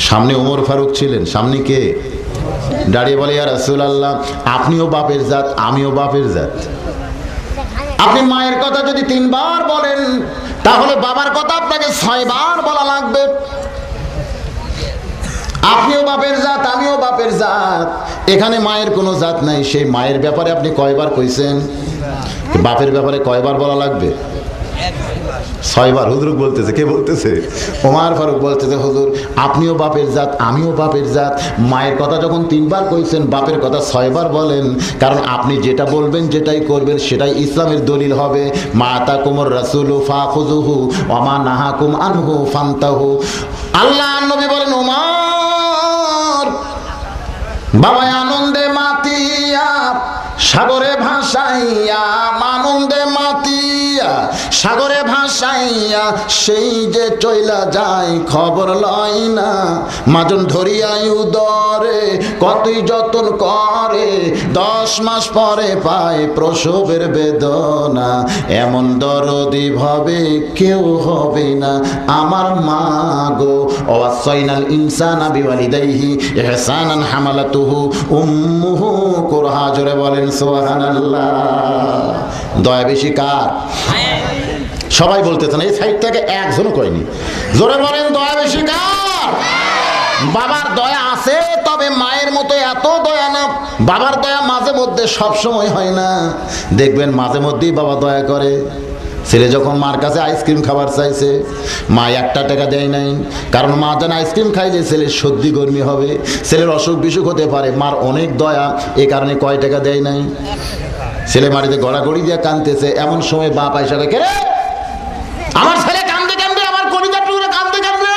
সামনে ওমর ফারুক ছিলেন, সামনে কে দাঁড়িয়ে বলে, ইয়া রাসূলুল্লাহ, আপনিও বাপের জাত, আমিও বাপের জাত। আপনি মায়ের কথা যদি 3 বার বলেন, তাহলে বাবার কথা আপনাকে 6 বার বলা লাগবে। আপনিও বাপের জাত, আমিও বাপের জাত। এখানে মায়ের কোনো জাত নাই, সেই মায়ের ব্যাপারে আপনি কয়বার কইছেন? বাপের ব্যাপারে কয়বার বলা লাগবে? 6 বার। হুজুর বলতেছে, কে বলতেছে? ওমর ফারুক বলতেছে, হুজুর আপনিও বাপের জাত, আমিও বাপের জাত। মায়ের কথা যখন 3 বার কইছেন, বাপের কথা 6 বার বলেন, কারণ আপনি যেটা বলবেন, যেটাই করবেন, সেটাই ইসলামের দলিল হবে। মা আতাকুমুর রাসূলু ফাখুযুহু ওয়া মা নাহাকুম আনহু ফান্তাহু। আল্লাহ নবী বলেন, ওমর বাবা আনন্দে মাতিয়া সাগরে ভাসাইয়া, আনন্দে মাতিয়া সাগরে ভাসাইয়া, সেই যে চইলা যায় খবর লয় না। মাজন ধরিয়াই উদরে কতই যতন করে, 10 মাস পরে পায় প্রসবের বেদনা। এমন দরদি ভাবে কেউ হবে না আমার মা গো। ওয়াসাইনাল ইনসানা বিওয়ালিদাইহি ইহসানান হামালাতুহু উম্মুহু কুরহা। জোরে বলেন সুবহানাল্লাহ। দয়া বেশি কার? সবাই বলতেছেন, এই সাইড থেকে একজনও কয়নি। জোরে বলেন, দয়া বেশি কার? বাবার দয়া আছে, তবে মায়ের মতো এত দয়া না। বাবার দয়া মাঝে মধ্যে সব সময় হয় না। দেখবেন মাঝে মধ্যেই বাবা দয়া করে। ছেলে যখন মার কাছে আইসক্রিম খাবার চাইছে, মা 1 টাকা দেয় নাই, কারণ মা যেন আইসক্রিম খাইলে ছেলের সর্দি গরমি হবে, ছেলের অসুখ বিসুখ হতে পারে। মার অনেক দয়া, এ কারণে কয় টাকা দেয় নাই। ছেলে মাটিতে গড়াগড়ি দিয়ে কাঁদতেছে, এমন সময় বাপ আইসা দেখে, আমার ছেলে কান্দে কান্দে, আমার কলিজা টুকরে কান্দে কান্দে।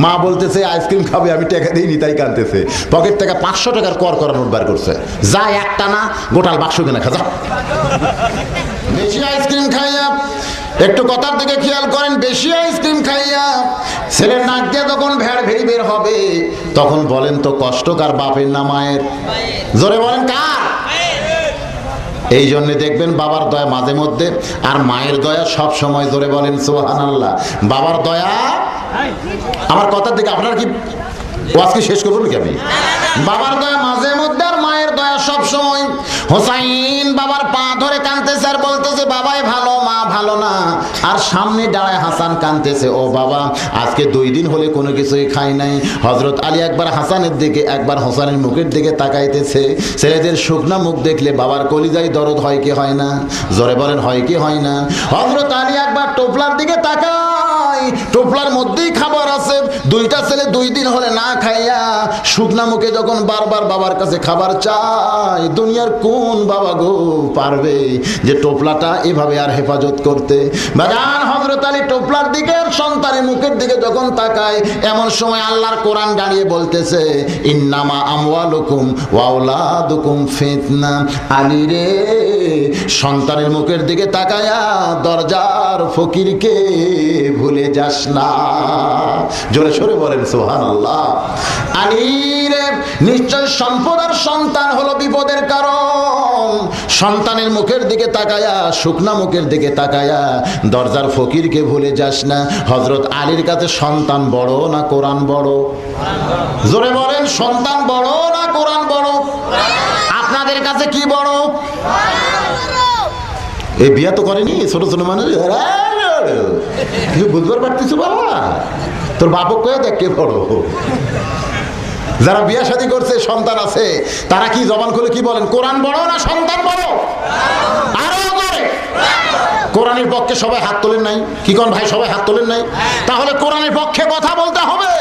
মা বলতেছে আইসক্রিম খাবে, আমি টাকা দিইনি তাই কাঁদতেছে। পকেট থেকে 500 টাকার কর করা নোট বার করছে, যা একটা না গোটাল বাক্স কিনা খাজা। বেশি আইসক্রিম খাইয়া, একটু কথার দিকে খেয়াল করেন, বেশি আইসক্রিম খাইয়া ছেলের নাক দিয়ে যখন ভেড় ভেড়ি বের হবে, তখন বলেন তো কষ্ট কার, বাপের না মায়ের? জোরে বলেন কার? এই জন্য দেখবেন বাবার দয়া মাঝে মধ্যে, আর মায়ের দয়া সব সময়। জোরে বলেন সুবহানাল্লাহ। বাবার দয়া, আমার কথার দিকে আপনারা কি আজকে শেষ করবো নাকি আমি? বাবার দয়া মাঝে মধ্যে, আর মায়ের দয়া সব সময়। হোসাইন বাবার পা ধরে কাঁদতেছে আর বলতেছে, বাবাই ভালো, মা ভালো না। আর সামনে দাঁড়ায় হাসান কাঁদতেছে, ও বাবা আজকে 2 দিন হলে কোনো কিছুই খাই নাই। হযরত আলী একবার হাসানের দিকে, একবার হোসেনের মুখের দিকে তাকাইতেছে। ছেলেদের শুকনা মুখ দেখলে বাবার কলিজায় দরদ হয় কি হয় না? জোরে বলেন, হয় কি হয় না? হযরত আলী একবার টোপলার দিকে তাকায়, টোপলার মধ্যেই খাবার আছে। 2টা ছেলে 2 দিন হলে না খাইয়া শুকনা মুখে যখন বারবার বাবার কাছে খাবার চায়, দুনিয়ার কোন বাবা গো পারবে যে টোপলাটা এভাবে আর হেফাজত করতে? বাজান হযরত আলী টোপলার দিকে আর সন্তানের মুখের দিকে যখন তাকায়, এমন সময় আল্লাহর কোরআন দাঁড়িয়ে বলতেছে, ইন্নামা আমওয়ালুকুম ওয়া আওলাদুকুম ফিতনা। আলী রে, সন্তানের মুখের দিকে তাকায়া দরজার ফকিরকে ভুলে যাস না। জোরে সরে বলেন সুবহানাল্লাহ। আলী রে, নিশ্চয় সম্পদ আর সন্তান হলো বিপদের কারণ। সন্তানের মুখের দিকে তাকায়া, শুকনা মুখের দিকে তাকায়া দরজার ফকিরকে ভুলে যাস না। হযরত আলীর কাছে সন্তান বড় না কোরআন বড়? জোরে বলেন, সন্তান বড় না কোরআন বড়? আপনাদের কাছে কি বড়? এই বিয়া তো করেনি ছোট ছোট মানুষ, কিছু বুঝবার পারতেছো বাবা? তোর বাপক কয়ে দেখ কে বড়। যারা বিয়া শাদী করছে, সন্তান আছে, তারা কি জবান খুলে কি বলেন? কোরআন বড় না সন্তান বড়? আরো করে কোরআনের পক্ষে সবাই হাত তোলেন নাই? কি কোন ভাই, সবাই হাত তোলেন নাই? তাহলে কোরআনের পক্ষে কথা বলতে হবে।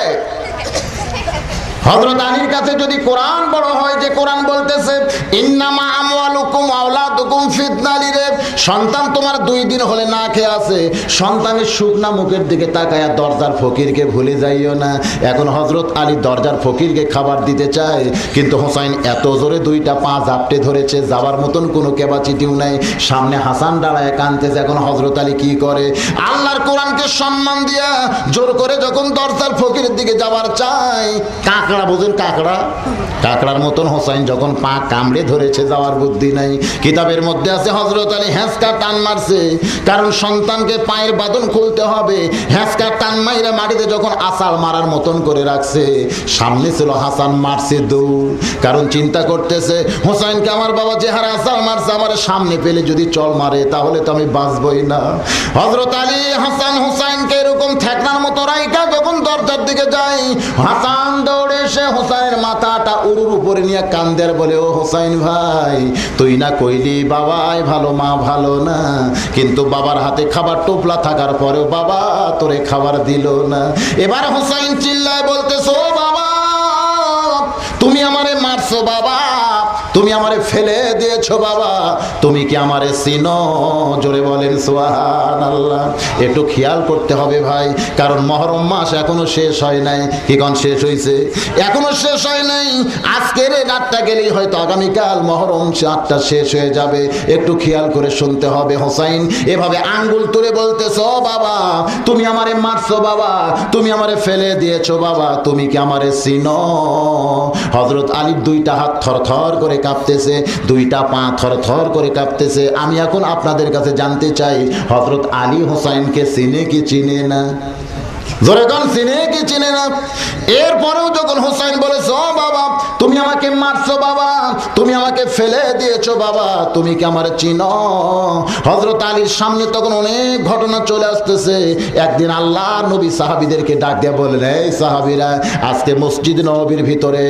হযরত আলীর কাছে যদি কোরআন বড় হয়, যে কোরআন বলতেছে ইন্নামা আমওয়ালুকুম ওয়া আওলাদুকুম ফিতনা, রে সন্তান তোমার 2 দিন হলে না খেয়ে আছে, সন্তানের শুকনা মুখের দিকে তাকায়া দরজার ফকিরকে ভুলে যাইও না। এখন হযরত আলী দরজার ফকিরকে খাবার দিতে চায়, কিন্তু হোসাইন এত জোরে 2টা পা জাপটে ধরেছে, যাবার মতন কোনো ক্যাপাসিটিও নাই। সামনে হাসান দাঁড়ায় কাঁদতেছে। এখন হযরত আলী কি করে? আল্লাহর কোরআনকে সম্মান দিয়া জোর করে যখন দরজার ফকিরের দিকে যাবার চায়, কাকড়া কাঁকড়া বোঝেন, কাঁকড়া, কাঁকড়ার মতন হোসাইন যখন পা কামড়ে ধরেছে, যাওয়ার বুদ্ধি নাই। কিতাবের মধ্যে আছে হযরত আলী হ্যাঁচকা টান মারছে, কারণ সন্তানকে পায়ের বাঁধন খুলতে হবে। হ্যাঁচকা টান মাইরা মাটিতে যখন আসাল মারার মতন করে রাখছে, সামনে ছিল হাসান, মারছে দৌড়, কারণ চিন্তা করতেছে হোসাইনকে আমার বাবা যে হারে আসাল মারছে, আমার সামনে পেলে যদি চল মারে তাহলে তো আমি বাঁচবই না। হযরত আলী হাসান হোসাইনকে এরকম ঠেকনার মতো রাইকা যখন দরজার দিকে যায়, হাসান দৌড়ে এসে হোসাইনের মাথাটা উরুর উপরে নিয়ে কান্দের বলে, ও হোসাইন ভাই, তুই না কইলি বাবাই ভালো মা ভালো না, কিন্তু বাবার হাতে খাবার টোপলা থাকার পরেও বাবা তোরে খাবার দিল না। এবার হোসাইন চিল্লায় বলতেছো, ও বাবা তুমি আমারে মারছো বাবা, তুমি আমারে ফেলে দিয়েছো বাবা, তুমি কি আমারে চিনো? জোরে বলেন সুবহানাল্লাহ। একটু খেয়াল করতে হবে ভাই, কারণ মহরম মাস এখনো শেষ হয় নাই। কি কোন শেষ হয়েছে? এখনো শেষ হয় নাই। আজকের এই রাতটা গেলেই হয়তো আগামীকাল মহরম রাতটা শেষ হয়ে যাবে। একটু খেয়াল করে শুনতে হবে। হোসাইন এভাবে আঙ্গুল তুলে বলতেছো, বাবা তুমি আমারে মারছো বাবা, তুমি আমারে ফেলে দিয়েছো বাবা, তুমি কি আমারে চিনো? হযরত আলীর দুইটা হাত থরথর করে কাঁপতেছে, দুইটা পা থরথর করে কাঁপতেছে। আমি এখন আপনাদের কাছে জানতে চাই, হযরত আলী হোসাইনকে চিনে কি চিনে না? জোরে কোন চিনে কি চিনে না? এরপরেও যখন হোসাইন বলেছে, ও বাবা তুমি আমাকে মারছো বাবা, তুমি আমাকে ফেলে দিয়েছো বাবা, তুমি কি আমার চিনো? হযরত আলীর সামনে তখন অনেক ঘটনা চলে আসতেছে। একদিন আল্লাহ নবী সাহাবীদেরকে ডাক দিয়ে বললেন, এই সাহাবীরা, আজকে মসজিদ নববীর ভিতরে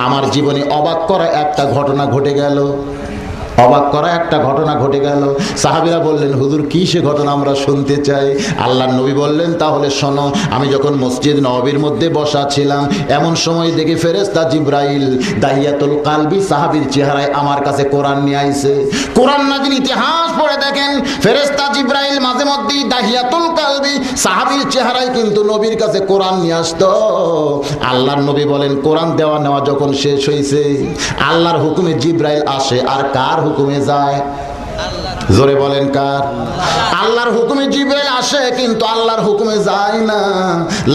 আমার জীবনে অবাক করা একটা ঘটনা ঘটে গেল। অবাক করা একটা ঘটনা ঘটে গেল। সাহাবীরা বললেন, হুজুর কি সে ঘটনা, আমরা শুনতে চাই। আল্লাহর নবী বললেন, তাহলে শোনো। আমি যখন মসজিদ নববীর মধ্যে বসা ছিলাম, এমন সময় দেখি ফেরেশতা জিবরাইল দাহিয়াতুল কালবি সাহাবীর চেহারায় আমার কাছে কোরআন নিয়ে আইছে। কোরআন নাযিল ইতিহাস পড়ে দেখেন, ফেরেশতা জিবরাইল মাঝে মধ্যেই দাহিয়াতুল কালবি সাহাবীর চেহারায় কিন্তু নবীর কাছে কোরআন নিয়ে আসতো। আল্লাহর নবী বলেন, কোরআন দেওয়া নেওয়া যখন শেষ হয়েছে, আল্লাহর হুকুমে জিবরাইল আসে, আর কার হুকুমে যায়? জোরে বলেন কার? আল্লাহর হুকুমে জিবরাইল আসে, কিন্তু আল্লাহর হুকুমে যায় না।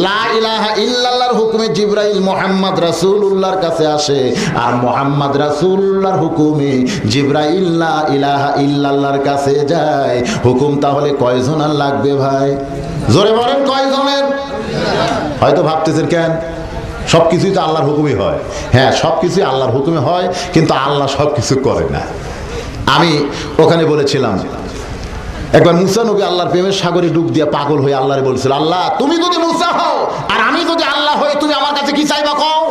লা ইলাহা ইল্লাল্লাহর হুকুমে জিবরাইল মুহাম্মদ রাসূলুল্লাহর কাছে আসে, আর মুহাম্মদ রাসূলুল্লাহর হুকুমে জিবরাইল লা ইলাহা ইল্লাল্লাহর কাছে যায়। হুকুম তাহলে কয়জনের লাগবে ভাই? জোরে বলেন কয়জনের? হয়তো ভাবতেছেন কেন, সবকিছুই তো আল্লাহর হুকুমই হয়। হ্যাঁ, সবকিছুই আল্লাহর হুকুমে হয়, কিন্তু আল্লাহ সবকিছু করে না। আমি ওখানে বলেছিলাম, একবার মুসা নবী আল্লাহর প্রেমের সাগরে ডুব দিয়ে পাগল হয়ে আল্লাহরে বলছিল, আল্লাহ তুমি যদি মুসা হও আর আমি যদি আল্লাহ হই, তুমি আমার কাছে কি চাইবা কও?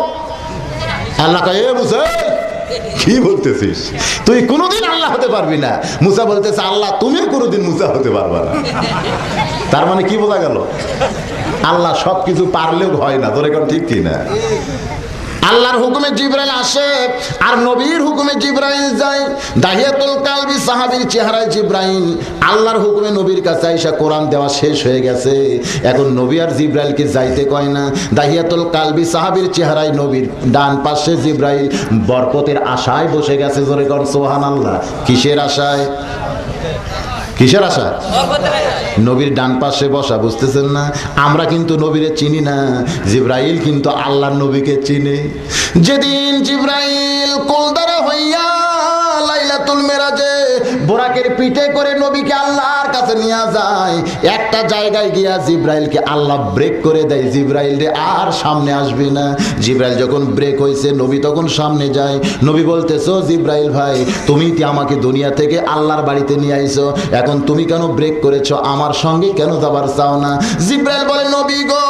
আল্লাহ কয়, এ মুসা কি বলতেছিস, তুই কোনোদিন আল্লাহ হতে পারবি না। মুসা বলতেছে, আল্লাহ তুমিও কোনোদিন মুসা হতে পারবা না। তার মানে কি বোঝা গেল? আল্লাহ সবকিছু পারলেও হয় না। তোর এখন ঠিক কি না? আল্লাহর হুকুমে জিবরাইল আসে, আর নবীর হুকুমে জিবরাইল যায়। দাহিয়াতুল কালবি সাহাবীর চেহারায় জিবরাইল, আল্লাহর হুকুমে নবীর কাছে আইসা কোরআন দেওয়া শেষ হয়ে গেছে। এখন নবী আর জিবরাইলকে যাইতে কয় না। দাহিয়াতুল কালবি সাহাবীর চেহারায় নবীর ডান পাশে জিবরাইল বরকতের আশায় বসে গেছে। জোরে কোন সুবহানাল্লাহ। কিসের আশায়? কিসের আশা? নবীর ডান পাশে বসা, বুঝতেছেন না? আমরা কিন্তু নবীরে চিনি না, জিবরাইল কিন্তু আল্লাহর নবীকে চিনে। যেদিন জিবরাইল কোলদারা হইয়া লাইলাতুল মেরাজে বোরাকের পিঠে করে নবীকে আল্লাহর কাছে নিয়ে যায়, একটা জায়গায় গিয়া জিবরাইলকে আল্লাহ ব্রেক করে দেয়, জিবরাইল রে আর সামনে আসবি না। জিবরাইল যখন ব্রেক হয়েছে, নবী তখন সামনে যায়। নবী বলতেছো, জিবরাইল ভাই তুমি কি আমাকে দুনিয়া থেকে আল্লাহর বাড়িতে নিয়ে আইছো, এখন তুমি কেন ব্রেক করেছো, আমার সঙ্গে কেন যাবার চাও না? জিবরাইল বলে, নবী গো,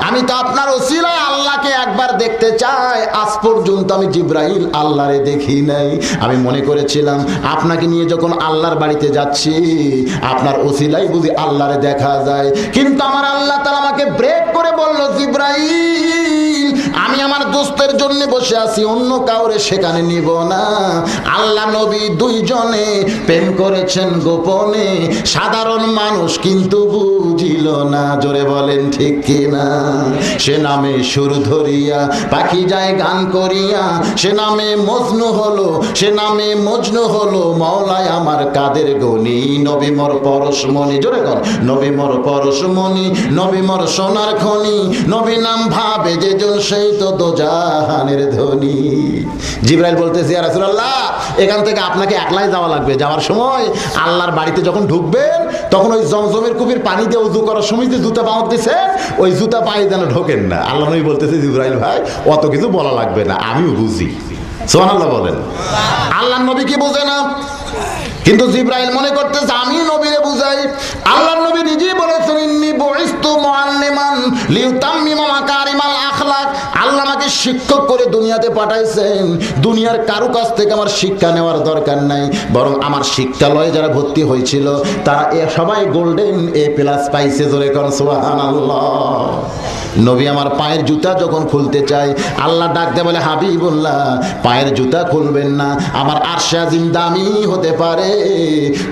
আমি তো আপনার ওসিলায় আল্লাহকে একবার দেখতে চাই। আজ পর্যন্ত আমি জিবরাইল আল্লাহরে দেখি নাই। আমি মনে করেছিলাম আপনাকে নিয়ে যখন আল্লাহর বাড়িতে যাচ্ছি, আপনার ওসিলাই বুঝি আল্লাহরে দেখা যায়। কিন্তু আমার আল্লাহ তাআলা আমাকে ব্রেক করে বলল, জিবরাইল আমি আমার দোস্তের জন্য বসে আছি, অন্য কাউরে সেখানে নিব না। আল্লাহ নবী দুইজনে প্রেম করেছেন গোপনে, সাধারণ মানুষ কিন্তু বুঝি ছিল না, জোরে বলেন ঠিক কিনা? সে নামে সুর ধরিয়া পাখি যায় গান করিয়া, সে নামে মজনু হলো, সে নামে মজনু হলো মওলায় আমার কাদের গনি। নবী মোর পরশমণি, জোরে কর, নবী মোর পরশমণি, নবী মোর সোনার খনি, নবী নাম ভাবে যে জন সেই তো দোজাহানের ধনী। জিবরাইল বলতেছে ইয়া রাসূলুল্লাহ, এখান থেকে আপনাকে একলাই যাওয়া লাগবে। যাওয়ার সময় আল্লাহর বাড়িতে যখন ঢুকবেন তখন ওই জমজমের কূপের পানি দিয়ে ওযু করার সময় যে জুতা পাওয়া দিছে ওই জুতা পায়ে যেন ঢোকেন না। আল্লাহ নবী বলতেছে জিবরাইল ভাই অত কিছু বলা লাগবে না, আমিও বুঝি। সুবহানাল্লাহ বলেন। আল্লাহর নবী কি বোঝে না, কিন্তু জিবরাইল মনে করতেছে আমি নবীরে বুঝাই। আল্লাহর নবী নিজেই বলেছেন ইন্নী বুইসতু মুআল্লিমান লিউতাম্মিমা মাকারিমাল আখলাক। আল্লাহ আমাকে শিক্ষক করে দুনিয়াতে পাঠাইছেন। দুনিয়ার কারো কাছ থেকে আমার শিক্ষা নেওয়ার দরকার নাই, বরং আমার শিক্ষালয়ে যারা ভর্তি হয়েছিল তারা সবাই গোল্ডেন A+ পাইছে। জোরে কোন সুবহানাল্লাহ। নবী আমার পায়ের জুতা যখন খুলতে চাই আল্লাহ ডাকতে বলে হাবিবুল্লাহ পায়ের জুতা খুলবেন না, আমার আরশে আজিম দামি হতে পারে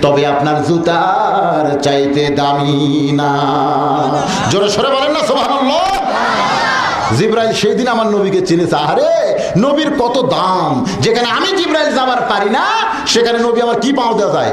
তবে আপনার জুতার চাইতে দামি না। জোরে সরে বলেন না সুবহানাল্লাহ। জিবরাইল সেই দিন আমার নবীকে চিনেছে। আরে নবীর কত দাম, যেখানে আমি জিবরাইল যাবার পারি না সেখানে নবী আমার কি পাও দেওয়া যায়,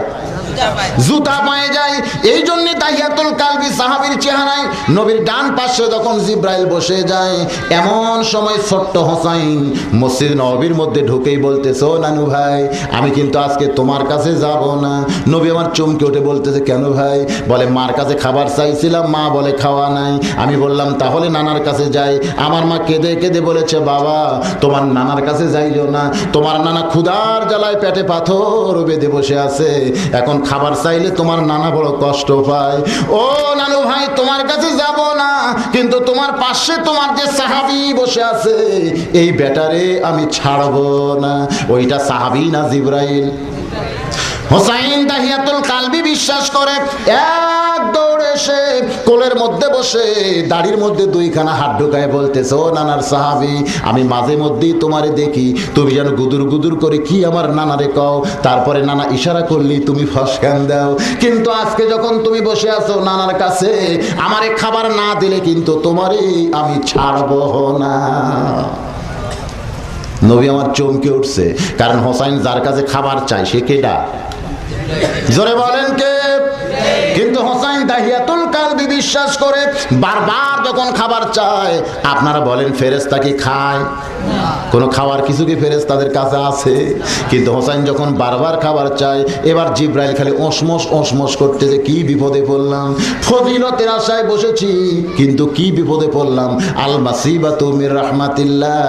জুতা পায়ে যায়। এই জন্য দাহিয়াতুল কালবি সাহাবীর চেহারায় নবীর ডান পাশে যখন জিবরাইল বসে যায় এমন সময় ছোট্ট হোসাইন মসজিদ নববীর মধ্যে ঢুকেই বলতেছে ও নানু ভাই আমি কিন্তু আজকে তোমার কাছে যাব না। নবী আমার চমকে উঠে বলতেছে কেন ভাই? বলে মার কাছে খাবার চাইছিলাম, মা বলে খাওয়া নাই। আমি বললাম তাহলে নানার কাছে যাই। আমার মা কেঁদে কেঁদে বলেছে বাবা তোমার নানার কাছে যাইও না, তোমার নানা ক্ষুধার জ্বালায় পেটে পাথর বেঁধে বসে আছে, এখন খাবার চাইলে তোমার নানা বড় কষ্ট পায়। ও নানু ভাই তোমার কাছে যাব না, কিন্তু তোমার পাশে তোমার যে সাহাবী বসে আছে এই বেটারে আমি ছাড়বো না। ওইটা সাহাবী না জিবরাইল? হোসাইন দাহিয়াতুল কালবি বিশ্বাস করে এক দৌড়ে এসে কোলের মধ্যে বসে দাড়ির মধ্যে দুইখানা হাত ঢুকায় বলতেছে ও নানার সাহাবী আমি মাঝে মধ্যেই তোমারে দেখি তুমি যেন গুদুর গুদুর করে কি আমার নানারে কও, তারপরে নানা ইশারা করলি তুমি ফসকান দাও, কিন্তু আজকে যখন তুমি বসে আছো নানার কাছে আমারে খাবার না দিলে কিন্তু তোমারে আমি ছাড়বো না। নবী আমার চমকে উঠছে, কারণ হোসাইন যার কাছে খাবার চাই সে কেডা? জোরে বলেন কে? কিন্তু হোসাইন দাহিয়াতুল কালবি বিশ্বাস করে বারবার যখন খাবার চায়। আপনারা বলেন ফেরেশতা কি খায়? কোন খাওয়ার কিছু কি ফেরেশতাদের কাছে আছে? কিন্তু হোসাইন যখন বারবার খাবার চায় এবার জিবরাইল খালি ওসমস ওসমস করতেছে কি বিপদে পড়লাম, ফজিলতের আশায় বসেছি কিন্তু কি বিপদে পড়লাম। আল মাসিবাতু মির রাহমাতিল্লাহ।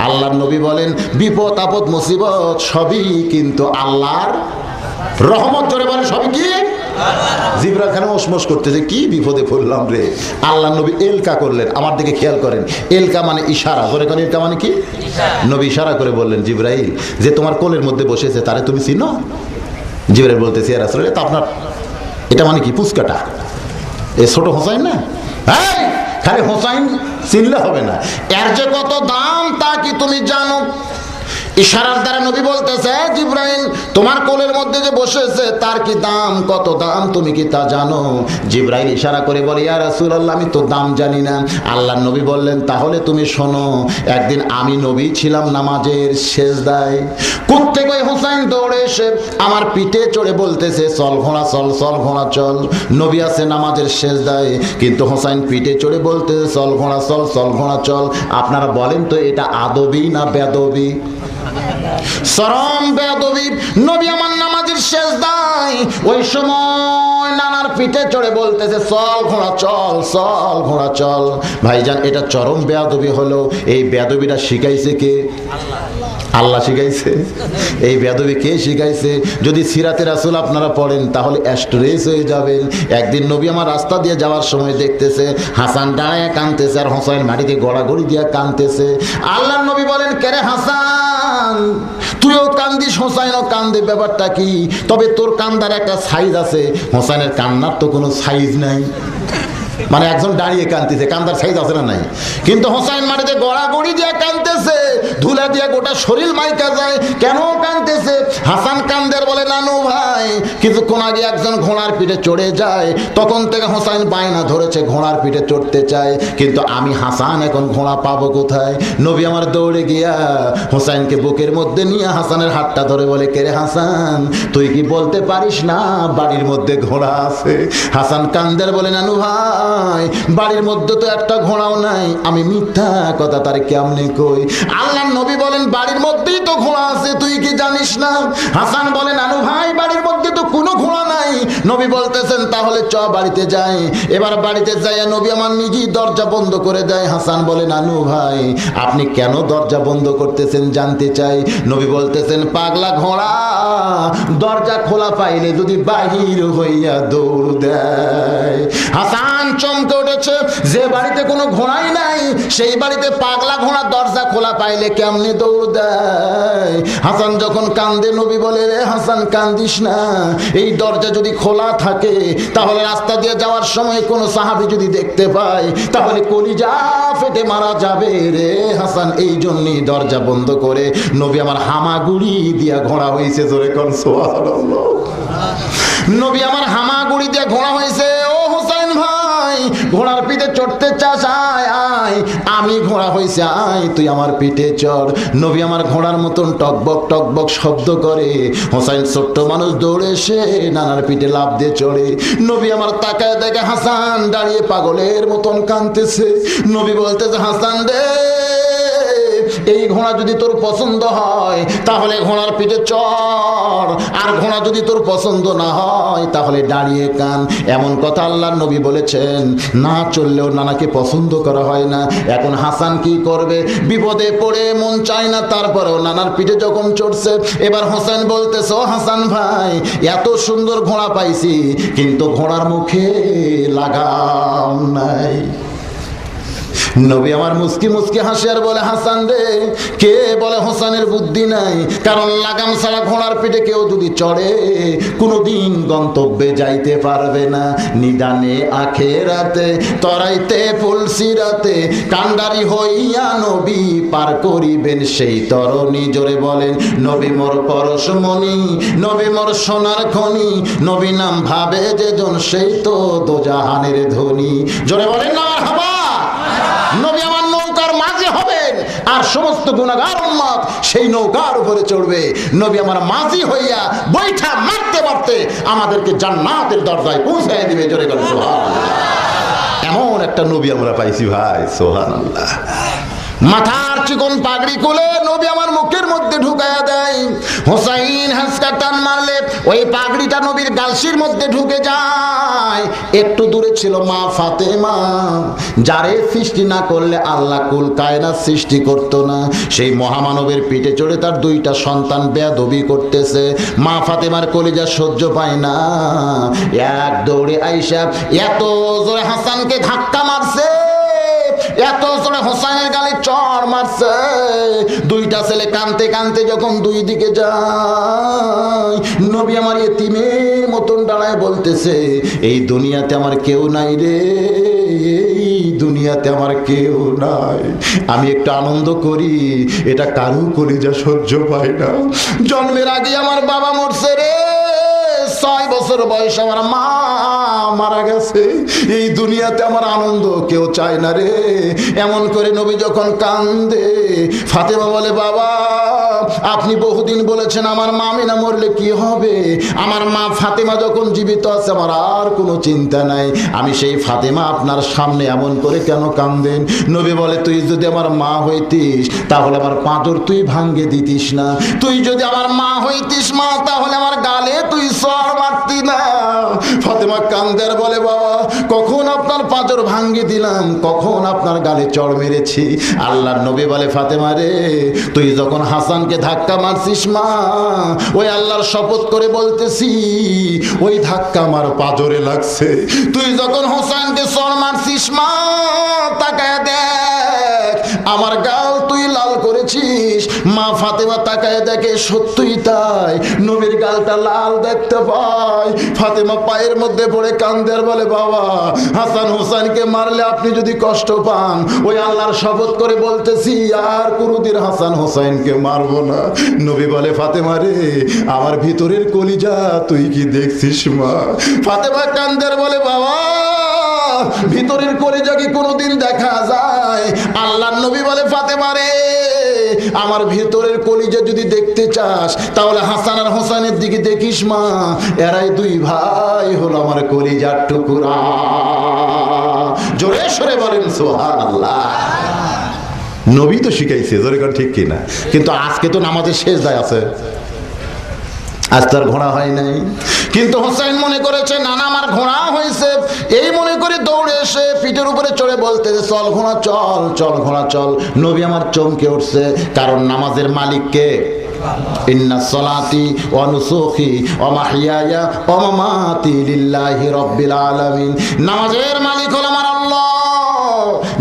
আল্লাহর নবী বলেন বিপদ আপদ মুসিবত সবই কিন্তু আল্লাহর রহমত। জোরে বলেন সবই কি? জিবরাইল খানে ওসমস করতেছে কি বিপদে পড়লাম রে। আল্লাহ নবী এলকা করলেন, আমার দিকে খেয়াল করেন, এলকা মানে ইশারা। জোরে কোন এলকা মানে কি? নবী ইশারা করে বললেন জিবরাইল যে তোমার কোলের মধ্যে বসেছে তারে তুমি চিনো? জিবরাইল বলতেছে ইয়া রাসূলুল্লাহ তা আপনার এটা মানে কি পুচকাটা এ ছোট হোসাইন না? হ্যাঁ খালি হোসাইন চিনলে হবে না, এর যে কত দাম তা কি তুমি জানো? ইশারার দ্বারা নবী বলতেছে জিবরাইল তোমার কোলের মধ্যে যে বসেছে তার কি দাম, কত দাম তুমি কি তা জানো? জিবরাইল ইশারা করে বলে ইয়া রাসূলুল্লাহ আমি তো দাম জানি না। আল্লাহর নবী বললেন তাহলে তুমি শোনো, একদিন আমি নবী ছিলাম নামাজের সেজদায়, কুত্তে কই হোসাইন দৌড়ে এসে আমার পিঠে চড়ে বলতেছে চল ঘোড়া চল, চল ঘোড়া চল। নবী আছে নামাজের সেজদায় কিন্তু হোসাইন পিঠে চড়ে বলতেছে চল ঘোড়া চল, চল ঘোড়া চল। আপনারা বলেন তো এটা আদবি না বেদবি? চরম বেয়াদবি। নবী আমার নামাজের সেজদায় ওই সময় নানার পিঠে চড়ে বলতেছে চল ঘোড়া চল, চল ঘোড়া চল। ভাইজান এটা চরম বেয়াদবি হলো। এই বেয়াদবিটা শিখাইছে কে? আল্লাহ শিখাইছে। এই বেয়াদবি কে শিখাইছে? যদি সিরাতে রাসূল আপনারা পড়েন তাহলে অ্যাস্ট্রেস হয়ে যাবেন। একদিন নবী আমার রাস্তা দিয়ে যাওয়ার সময় দেখতেছে হাসান দাঁড়ায় কাঁদতেছে আর হোসাইন মাটিতে গড়াগড়ি দিয়ে কাঁদতেছে। আল্লাহর নবী বলেন কে রে হাসান তুইও কান্দিস হোসাইনও কান্দে, ব্যাপারটা কি? তবে তোর কান্দার একটা সাইজ আছে, হোসাইনের কান্নার তো কোনো সাইজ নাই। মানে একজন দাঁড়িয়ে কাঁদতেছে, কান্দার সাইজ আছে না নাই? কিন্তু হোসাইন মাটিতে গড়াগড়ি দিয়ে কাঁদতেছে, ধুলা দিয়ে গোটা শরীর মাইকা যায়। কেন কাঁদতেছে? হাসান কান্দের বলে নানু ভাই যায়। কিছুক্ষণ আগে একজন ঘোড়ার পিঠে চড়ে যায়, তখন থেকে হোসাইন বায়না ধরেছে ঘোড়ার পিঠে চড়তে চায়, কিন্তু আমি হাসান এখন ঘোড়া পাবো কোথায়? নবী আমার দৌড়ে গিয়া হোসাইনকে বুকের মধ্যে নিয়ে হাসানের হাতটা ধরে বলে, কে রে হাসান, তুই কি বলতে পারিস না বাড়ির মধ্যে ঘোড়া আছে? হাসান কান্দের বলে, নানু ভাই, বাড়ির মধ্যে তো একটা ঘোড়াও নাই, আমি মিথ্যা কথা তার কেমনে কই? আল্লাহর নবী বলেন, বাড়ির মধ্যেই তো ঘোড়া আছে, তুই কি জানিস না? হাসান বলে, নানু ভাই, বাড়ির মধ্যে তো কোনো ঘোড়া নাই। নবী বলতেছেন, তাহলে চ বাড়িতে যাই। এবার বাড়িতে যাইয়া নবী আমার নিজেই দরজা বন্ধ করে দেয়। হাসান বলে, নানু ভাই, আপনি কেন দরজা বন্ধ করতেছেন জানতে চাই। নবী বলতেছেন, পাগলা ঘোড়া দরজা খোলা পাইলে যদি বাহির হইয়া দৌড় দেয়। হাসান চমকে উঠেছে, যে বাড়িতে কোনো ঘোড়াই নাই সেই বাড়িতে পাগলা ঘোড়া দরজা খোলা পাইলে কেমনে দৌড় দেয়? হাসান যখন কান্দে, নবী বলে, রে হাসান কান্দিস না, এই দরজা যদি খোলা থাকে তাহলে রাস্তা দিয়ে যাওয়ার সময় কোনো সাহাবী যদি দেখতে পায় তাহলে কলিজা ফেটে মারা যাবে রে হাসান, এই জন্যই দরজা বন্ধ করে নবী আমার হামাগুড়ি দিয়া ঘোড়া হয়েছে। জোরে কোন সুবহানাল্লাহ। নবী আমার হামাগুড়ি দিয়ে ঘোড়া হয়েছে। ও হোসেন ভাই, ঘোড়ার পিঠে চড়তে চাস? আয় আয়, আমি ঘোড়া হয়েছে, আয় তুই আমার পিঠে চড়। নবী আমার ঘোড়ার মতন টকবক টকবক শব্দ করে। হোসেন ছোট্ট মানুষ দৌড়ে এসে নানার পিঠে লাফ দিয়ে চড়ে। নবী আমার তাকায় দেখে হাসান দাঁড়িয়ে পাগলের মতন কাঁদতেছে। নবী বলতেছে, হাসান রে, এই ঘোড়া যদি তোর পছন্দ হয় তাহলে ঘোড়ার পিঠে চড়, আর ঘোড়া যদি তোর পছন্দ না হয় তাহলে দাঁড়িয়ে কান। এমন কথা আল্লাহর নবী বলেছেন, না চললেও নানাকে পছন্দ করা হয় না। এখন হাসান কি করবে? বিপদে পড়ে মন চায় না, তারপরেও নানার পিঠে যখন চড়ছে। এবার হোসেন বলতেছে, ও হাসান ভাই, এত সুন্দর ঘোড়া পাইছি কিন্তু ঘোড়ার মুখে লাগাম নাই। নবী আমার মুস্কি মুস্কি হাসি আর বলে, হাসান রে, কে বলে হোসেনের বুদ্ধি নাই? কারণ লাগাম ছাড়া ঘোড়ার পিঠে কেউ যদি চড়ে কোনোদিন গন্তব্যে যাইতে পারবে না। নিদানে আখেরাতে তরাইতে ফুলসিরাতে কান্ডারি হইয়া নবী পার করিবেন সেই তরণী। জোরে বলেন, নবী মোর পরশমণি, নবী মোর সোনার খনি, নবী নাম ভাবে যেজন সেই তো দোজাহানের ধনী। জোরে বলেন না মারহাবা। নবী আমার নৌকার মাঝে হবেন আর সমস্ত গুনাহগার উম্মত সেই নৌকার উপরে চড়বে। নবী আমার মাঝি হইয়া বৈঠা মারতে মারতে আমাদেরকে জান্নাতের দরজায় পৌঁছায় দিবে। জোরে করে সুবহানাল্লাহ। এমন একটা নবী আমরা পাইছি ভাই, সুবহানাল্লাহ। মাথার চিকন পাগড়ি খুলে নবী আমার মুখের মধ্যে ঢুকায়া দেয়। হোসাইন হাসকা টান মারলে ওই পাগড়িটা নবীর গালসির মধ্যে ঢুকে যায়। একটু দূরে ছিল মা ফাতেমা, যারে সৃষ্টি না করলে আল্লাহ কুল কায়নাত সৃষ্টি করতো না। সেই মহামানবের পিঠে চড়ে তার দুইটা সন্তান বেয়াদবি করতেছে। মা ফাতেমার কলিজা সহ্য পায় না, এক দৌড়ে আইসা এত জোরে হাসানকে ধাক্কা মারছে, এত জোরে হোসেনের গালে চড় মারছে। দুইটা ছেলে কানতে কানতে যখন দুই দিকে যায়, নবী আমার এতিমের মতন দাঁড়ায় বলতেছে, এই দুনিয়াতে আমার কেউ নাই রে, এই দুনিয়াতে আমার কেউ নাই। আমি একটু আনন্দ করি, এটা কারো কলিজা সহ্য পায় না। জন্মের আগে আমার বাবা মরছে রে, 6 বছর বয়স আমার মা মারা গেছে, এই দুনিয়াতে আমার আনন্দ কেউ চায় না রে। এমন করে নবী যখন কান্দে, ফাতেমা বলে, বাবা আপনি বহুদিন বলেছেন আমার মা আমিনা মরলে কি হবে। আমার মা ফাতেমা যখন জীবিত আছে আমার আর কোনো চিন্তা নাই। আমি সেই ফাতেমা আপনার সামনে এমন করে কেন কান্দেন? নবী বলে, তুই যদি আমার মা হইতিস তাহলে আমার পাঁজর তুই ভাঙ্গে দিতিস না। তুই যদি আমার মা হইতিস মা, তাহলে আমার গালে তুই চড় মারতি না। ফাতেমা কান্দের বলে, বাবা কখন আপনার পাঁজর ভাঙ্গে দিলাম, কখন আপনার গালে চড় মেরেছি? আল্লাহর নবী বলে, ফাতেমা রে, তুই যখন হাসানকে ধাক্কা মারছিস মা, ওই আল্লাহর শপথ করে বলতেছি ওই ধাক্কা আমার পাঁজরে লাগছে। তুই যখন হোসেনকে চড় মারছিস মা, তাকায় দেখ আমার গাল তুই লাল করেছিস বলেছিস। মা ফাতেমা তাকায় দেখে সত্যই তাই, নবীর গালটা লাল দেখতে পায়। ফাতেমা পায়ের মধ্যে পড়ে কান্দে আর বলে, বাবা হাসান হোসেনকে মারলে আপনি যদি কষ্ট পান, ওই আল্লাহর শপথ করে বলতেছি আর কোনোদিন হাসান হোসেনকে মারবো না। নবী বলে, ফাতেমা রে, আমার ভিতরের কলিজা তুই কি দেখছিস মা? ফাতেমা কান্দে আর বলে, বাবা ভিতরের কলিজা কি কোনোদিন দেখা যায়? আল্লাহর নবী বলে, ফাতেমা রে, আমার ভিতরের কলিজা যদি দেখতে চাস তাহলে হাসান আর হোসেনের দিকে দেখিস মা, এরাই দুই ভাই হলো আমার কলিজার টুকরা। জোরে সরে বলেন সুবহানাল্লাহ। নবী তো শিখাইছে, জোরে কর ঠিক কিনা? কিন্তু আজকে তো নামাজের শেষ দায় আছে, আজ তার ঘোড়া হয় নাই। কিন্তু হোসেন মনে করেছে নানা আমার ঘোড়া হয়েছে, এই মনে করে দৌড়ে এসে পিঠের উপরে চড়ে বলতে, চল ঘোড়া চল, চল ঘোড়া চল। নবী আমার চমকে উঠছে, কারণ নামাজের মালিক কে? ইন্না সলাতি ওয়া নুসুকি ওয়া মাহইয়ায়া ওয়া মামাতি লিল্লাহি রাব্বিল আলামিন। নামাজের মালিক হলো আমার আল্লাহ।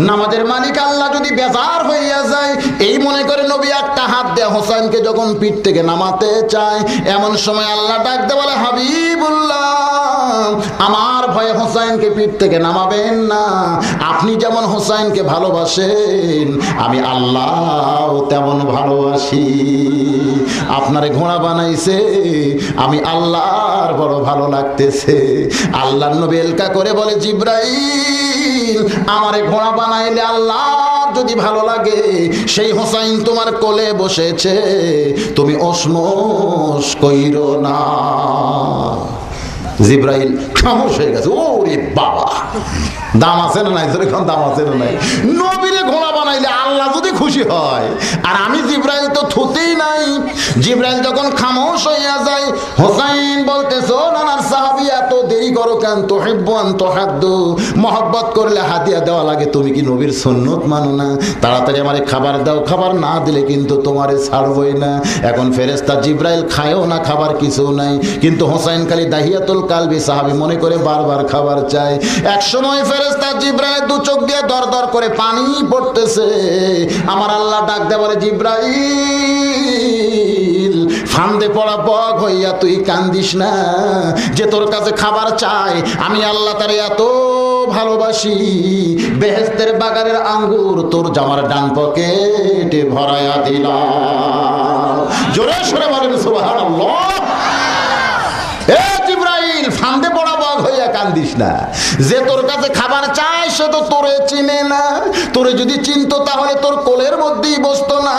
নামাজের মালিক আল্লাহ যদি বেজার হইয়া যায়, এই মনে করে নবী একটা হাত দিয়ে হোসেনকে যখন পিঠ থেকে নামাতে চায়, এমন সময় আল্লাহ ডাক দে বলে, হাবিবুল্লাহ আমার ভয়ে হোসেনকে পিঠ থেকে নামাবেন না। আপনি যেমন হোসেনকে ভালোবাসেন, আমি আল্লাহ তেমন ভালোবাসি। আপনারে ঘোড়া বানাইছে, আমি আল্লাহর বড় ভালো লাগতেছে। আল্লাহর নবী এলকা করে বলে, জিব্রাইল আমারে ঘোড়া বানাইলে আল্লাহ যদি ভালো লাগে, সেই হোসাইন তোমার কোলে বসেছে, তুমি ওসমস কইরো না। জিব্রাইল খামোশ হয়ে গেছে। ওরে বাবা, দাম আছে না নাই? যেরকম দাম আছে না নাই? নবীরে ঘোড়া বানাইলে আল্লাহ যদি খুশি হয়, আর আমি জিব্রাইল তো থুতেই নাই। জিব্রাইল যখন খামোশ হইয়া যায়, হোসাইন বলতেছো নানার সাহাবী এত দেরি করো কেন? তুহিব্বুন তুহাদ্দু, মহব্বত করলে হাদিয়া দেওয়া লাগে, তুমি কি নবীর সুন্নত মানো না? তাড়াতাড়ি আমারে খাবার দাও, খাবার না দিলে কিন্তু তোমারে ছাড়বই না। এখন ফেরেশতা জিব্রাইল খায়ও না, খাবার কিছু নাই, কিন্তু হোসাইন খালি দাহিয়াতুল কালবি সাহাবী মনে করে বারবার খাবার চায়। এক সময় ফেরেশতা জিব্রাইল দু চোখ দিয়ে দর দর করে পানি পড়তেছে। আমার আল্লাহ ডাক দেয় বলে, জিব্রাইল ফান্দে পড়া বগ হইয়া তুই কান্দিস না, যে তোর কাছে খাবার চায়, আমি আল্লাহ তারে এত ভালোবাসি, বেহেশতের বাগানের আঙ্গুর তোর জামার ডান পকেটে ভরায়া দিলাম। জোরে সরে বলেন সুবহানাল্লাহ। এ জিব্রাইল, ফান্দে পড়া বগ হইয়া কান্দিস না, যে তোর কাছে খাবার চায় সে তো তোরে চিনে না। তোরে যদি চিনতো তাহলে তোর কোলের মধ্যেই বসতো না।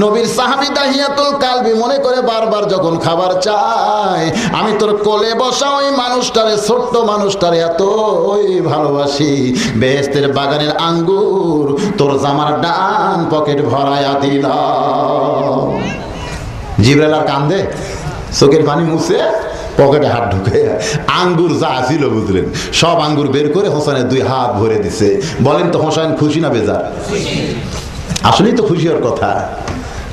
নবীর সাহাবী দাহিয়াতুল কালবি মনে করে বারবার যখন খাবার চায়, আমি তোর কোলে বসা ওই মানুষটারে, ছোট্ট মানুষটারে এত ওই ভালোবাসি, বেহেশতের বাগানের আঙ্গুর তোর জামার ডান পকেট ভরায়া দিলাম। জিব্রাইল আর কান্দে, চোখের পানি মুছে পকেটে হাত ঢুকে আঙ্গুর যা ছিল বুঝলেন, সব আঙ্গুর বের করে হোসেনের দুই হাত ভরে দিছে। বলেন তো হোসেন খুশি না বেজার? আসলেই তো খুশি হওয়ার কথা,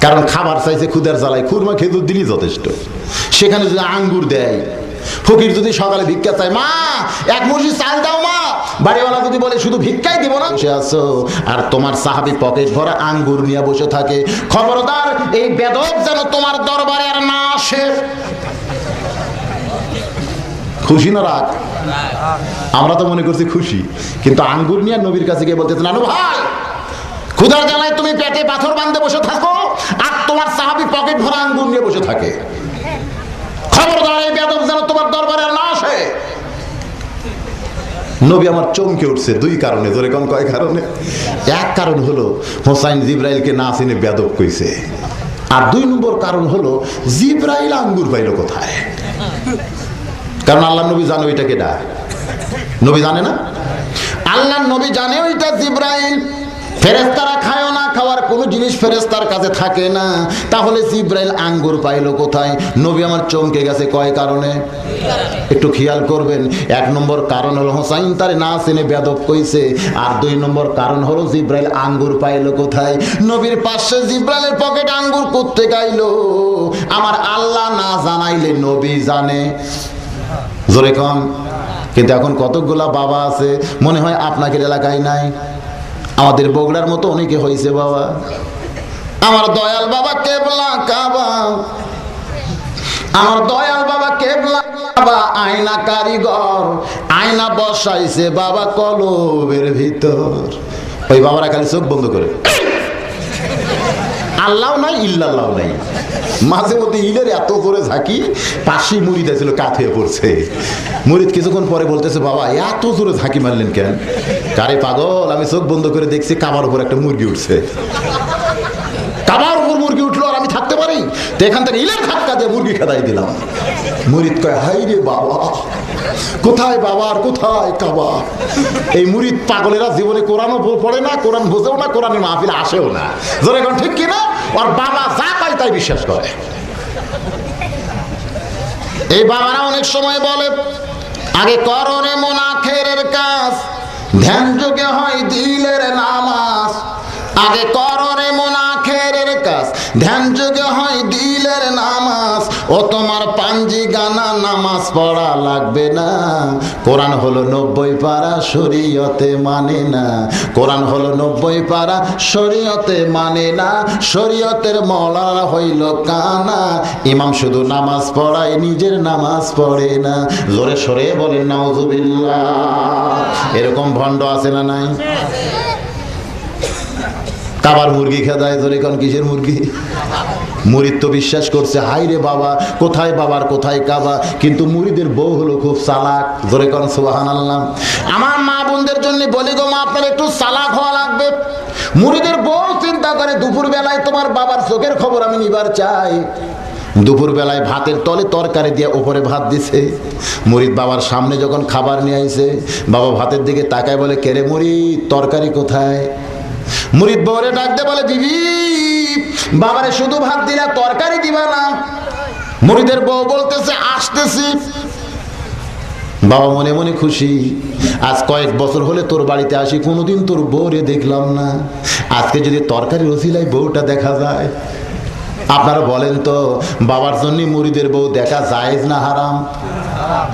কারণ খাবার চাইছে ক্ষুধার জ্বালায়, খুরমা খেজুর দিলেই যথেষ্ট। সেখানে যদি আঙ্গুর দেয়, ফকির যদি সকালে ভিক্ষা চায়, মা এক মুঠি চাল দাও মা, বাড়িওয়ালা যদি বলে শুধু ভিক্ষাই দিব না, বসে আছো, আর তোমার সাহাবী পকেট ভরা আঙ্গুর নিয়ে বসে থাকে, খবরদার এই বেদব যেন তোমার দরবারে আর না আসে। খুশি না রাগ? আমরা তো মনে করছি খুশি, কিন্তু আঙ্গুর নিয়ে নবীর কাছে গিয়ে বলতেছে, নানু ভাই ক্ষুধার জ্বালায় তুমি পেটে পাথর বাঁধতে বসে থাকো, আর তোমার সাহাবী পকেট ভরা আঙ্গুর নিয়ে বসে থাকে, খবরদার এই বেদব যেন তোমার দরবারে আর না আসে। নবী আমার চমকে উঠছে দুই কারণে। জোরে কোন কয় কারণে? এক কারণ হলো হোসাইন জিব্রাইলকে না চিনে বেদব কইছে, আর দুই নম্বর কারণ হলো জিব্রাইল আঙ্গুর পাইল কোথায়? কারণ আল্লাহ নবী জানে ওইটা কেডা? নবী জানে না? আল্লাহ নবী জানে ওইটা জিব্রাইল। ফেরেশতারা খায় না, খাওয়ার কোনো জিনিস ফেরেশতার কাছে থাকে না, তাহলে জিব্রাইল আঙ্গুর পাইলো কোথায়? নবী আমার চমকে গেছে কয় কারণে, একটু খেয়াল করবেন। এক নম্বর কারণ হলো হোসাইন তারে না চিনে বেদব কইছে, আর দুই নম্বর কারণ হলো জিব্রাইল আঙ্গুর পাইলো কোথায়? নবীর পাশে জিব্রাইলের পকেট আঙ্গুর করতে গাইলো, আমার আল্লাহ না জানাইলে নবী জানে। জোরে কম। কিন্তু এখন কতগুলা বাবা আছে, মনে হয় আপনাদের এলাকায় নাই, আমাদের বগুড়ার মতো অনেকে হয়েছে বাবা, আমার দয়াল বাবা কেবলা কাবা, আমার দয়াল বাবা কেবলা কাবা, আয়না কারিগর, আয়না বসাইছে বাবা কলবের ভিতর। ওই বাবারা খালি চোখ বন্ধ করে, আল্লাহ নাই ইল্লাল্লাহ নাই। মাঝে মধ্যে ইলের এত করে ঝাঁকি, পাশেই মুরিদ ছিল, কাত হয়ে পড়ছে। মুরিদ কিছুক্ষণ পরে বলতেছে, বাবা এত জোরে ঝাঁকি মারলেন কেন? কারে পাগল, আমি চোখ বন্ধ করে দেখছি কাবার উপর একটা মুরগি উঠছে। কাবার উপর মুরগি উঠলো আর আমি থাকতে পারি? তো এখান থেকে ইলের ধাক্কা দিয়ে মুরগি খেদাই দিলাম। মুরিদ কয়, হাই রে বাবা, কোথায় বাবা আর কোথায় কাবা? এই মুরিদ পাগলেরা জীবনে কোরআনও পড়ে না, কোরআন বোঝেও না, কোরআনের মাহফিলে আসেও না। জোরে কোন ঠিক কিনা? আর বাবা যা পায় তাই বিশ্বাস করে। এই বাবারা অনেক সময় বলে, আগে করনে মুনাফিকের কাজ, ধ্যান যোগে হয় দিলের নামাজ। আগে করনে মুনাফিকের কাজ, ধ্যান যোগে হয় দিলের নামাজ। ও তোমার পাঞ্জি গানা নামাজ পড়া লাগবে না। কোরআন হলো 90 পারা, শরীয়তে মানে না। কোরআন হলো 90 পারা, শরীয়তে মানে না। শরীয়তের মওলানা হইল কানা, ইমাম শুধু নামাজ পড়ায়, নিজের নামাজ পড়ে না। জোরে সরে বলেন নাউজুবিল্লাহ। এরকম ভণ্ড আছে না নাই? কাবার মুরগি খেদায়, জোরে কোন কিসের মুরগি? মুরিদ তো বিশ্বাস করছে, হাই রে বাবা, কোথায় বাবার কোথায় কাবা। কিন্তু মুরিদের বউ হলো খুব চালাক, জোরে কোন সুবহানাল্লাহ। আমার মা বোনদের জন্য বলি গো মা, আপনার একটু চালাক হওয়া লাগবে। মুরিদের বউ চিন্তা করে, দুপুর বেলায় তোমার বাবার চোখের খবর আমি নিবার চাই। দুপুর বেলায় ভাতের তলে তরকারি দিয়ে উপরে ভাত দিছে। মুরিদ বাবার সামনে যখন খাবার নিয়ে আইছে, বাবা ভাতের দিকে তাকায়, বলে, কেরে মুরিদ, তরকারি কোথায়? মুরিদ বউরে ডাক দে, বলে, বিবি বাবারে শুধু ভাত দিলা, তরকারি দিবা না? মুরিদের বউ বলতেছে, আসতেছি। বাবা মনে মনে খুশি, আজ কয়েক বছর হলে তোর বাড়িতে আসি, কোনোদিন তোর বউরে দেখলাম না। আজকে যদি তরকারির ওসিলায় বউটা দেখা যায়। আপনারা বলেন তো, বাবার জন্য মুরিদের বউ দেখা জায়েজ না হারাম?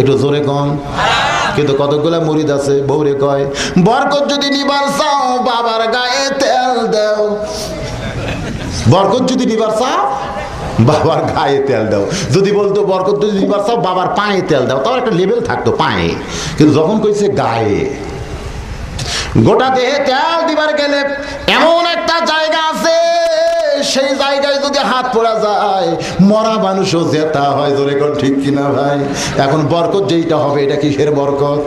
একটু জোরে কম। কিন্তু কতগুলা মুরিদ আছে, বউরে কয়, বরকত যদি নিবার চাও বাবার গায়ে তেল দাও। বরকত যদি নিবার চাও বাবার গায়ে তেল দাও। যদি বলতো বরকত যদি নিবার চাও বাবার পায়ে তেল দাও, তাও একটা লেভেল থাকতো পায়ে। কিন্তু যখন কইছে গায়ে, গোটা দেহে তেল দিবার গেলে এমন একটা জায়গা আছে, সেই জায়গায় যদি হাত পড়া যায় মরা মানুষও জেতা হয়। জোরে কোন ঠিক কিনা ভাই? এখন বরকত যেইটা হবে, এটা কিসের বরকত?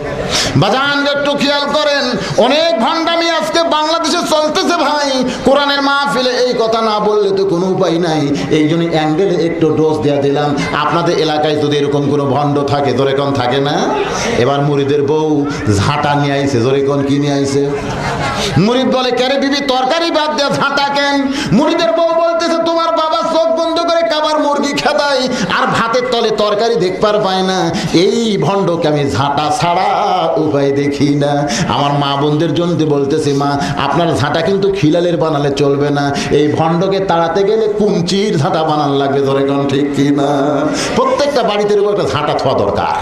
বাজান একটু খেয়াল করেন, অনেক ভণ্ডামি আজকে বাংলাদেশে চলতেছে ভাই। কোরআনের মাহফিলে এই কথা না বললে তো কোনো উপায় নাই। এই জন্য অ্যাঙ্গেলে একটু ডোজ দেয়া দিলাম। আপনাদের এলাকায় যদি এরকম কোনো ভণ্ড থাকে, জোরে কোন থাকে না? এবার মুরিদের বউ ঝাঁটা নিয়ে আইছে। জোরে কোন কি নিয়ে আইছে? মুরিদ বলে, কেরে বিবি তরকারি বাদ দেয়া ঝাঁটা কেন? মুরিদের বউ বলতেছে, তোমার বাবা চোখ বন্ধ করে কাবার মুরগি খেদায় আর ভাতের তলে তরকারি দেখবার পায় না। এই ভণ্ডকে আমি ঝাঁটা ছাড়া উপায় দেখি না। আমার মা বোনদের জন্য বলতেছি, মা আপনার ঝাঁটা কিন্তু খিলালের বানালে চলবে না। এই ভণ্ডকে তাড়াতে গেলে কুঞ্চির ঝাঁটা বানান লাগবে। ধরে কোন ঠিক কিনা? প্রত্যেকটা বাড়িতে এরকম একটা ঝাঁটা থোয়া দরকার।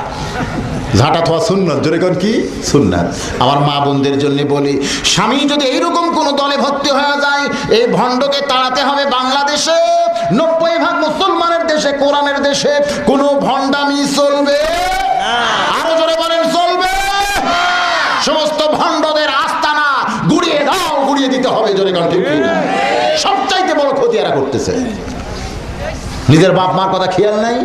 ঝাঁটা থোয়া সুন্নাত। জোরে কোন কি সুন্নাত? আমার মা বোনদের জন্য বলি, স্বামী যদি এইরকম কোন দলে ভর্তি হয়ে যায়, এই ভণ্ডকে তাড়াতে হবে। বাংলাদেশে 90% মুসলমানের দেশে, কোরআনের দেশে কোনো ভণ্ডামি চলবে না। আরো জোরে বলেন, চলবে। সমস্ত ভণ্ডদের আস্তানা গুড়িয়ে দাও, গুড়িয়ে দিতে হবে। জোরে কোন ঠিক কিনা? সবচাইতে বড় ক্ষতি এরা করতেছে। নিজের বাপ মার কথা খেয়াল নাই,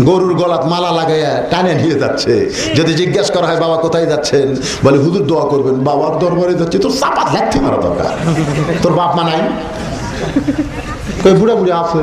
গরুর গলাত মালা লাগাইয়া টানে নিয়ে যাচ্ছে। যদি জিজ্ঞেস করা হয়, বাবা কোথায় যাচ্ছেন? বলে, হুজুর দোয়া করবেন, বাবার দরবারে যাচ্ছে। তোর চাপা লাথি মারা দরকার। তোর বাপ মা নাই? কই বুড়া বুড়ি আছে।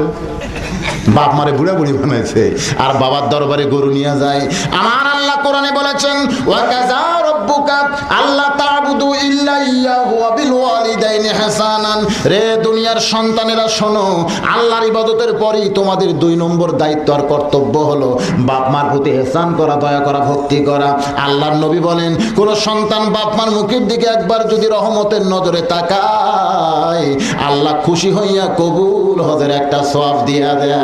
বাপ মারে বুড়া বুড়ি বানাইছে, আর বাবার দরবারে গরু নিয়ে যায়। আমার আল্লাহ কোরআনে বলেছেন, ওয়া কাযা রাব্বুকা আল্লা তা'বুদু ইল্লা ইয়াহু ওয়া বিল ওয়ালিদাইনি ইহসানান। রে দুনিয়ার সন্তানেরা শোনো, আল্লাহর ইবাদতের পরেই তোমাদের 2 নম্বর দায়িত্ব আর কর্তব্য হলো বাপ মার প্রতি ইহসান করা, দয়া করা, ভক্তি করা। আল্লাহর নবী বলেন, কোন সন্তান বাপ মার মুখের দিকে একবার যদি রহমতের নজরে তাকায়, আল্লাহ খুশি হইয়া কবুল হজের একটা সওয়াব দিয়া দেয়।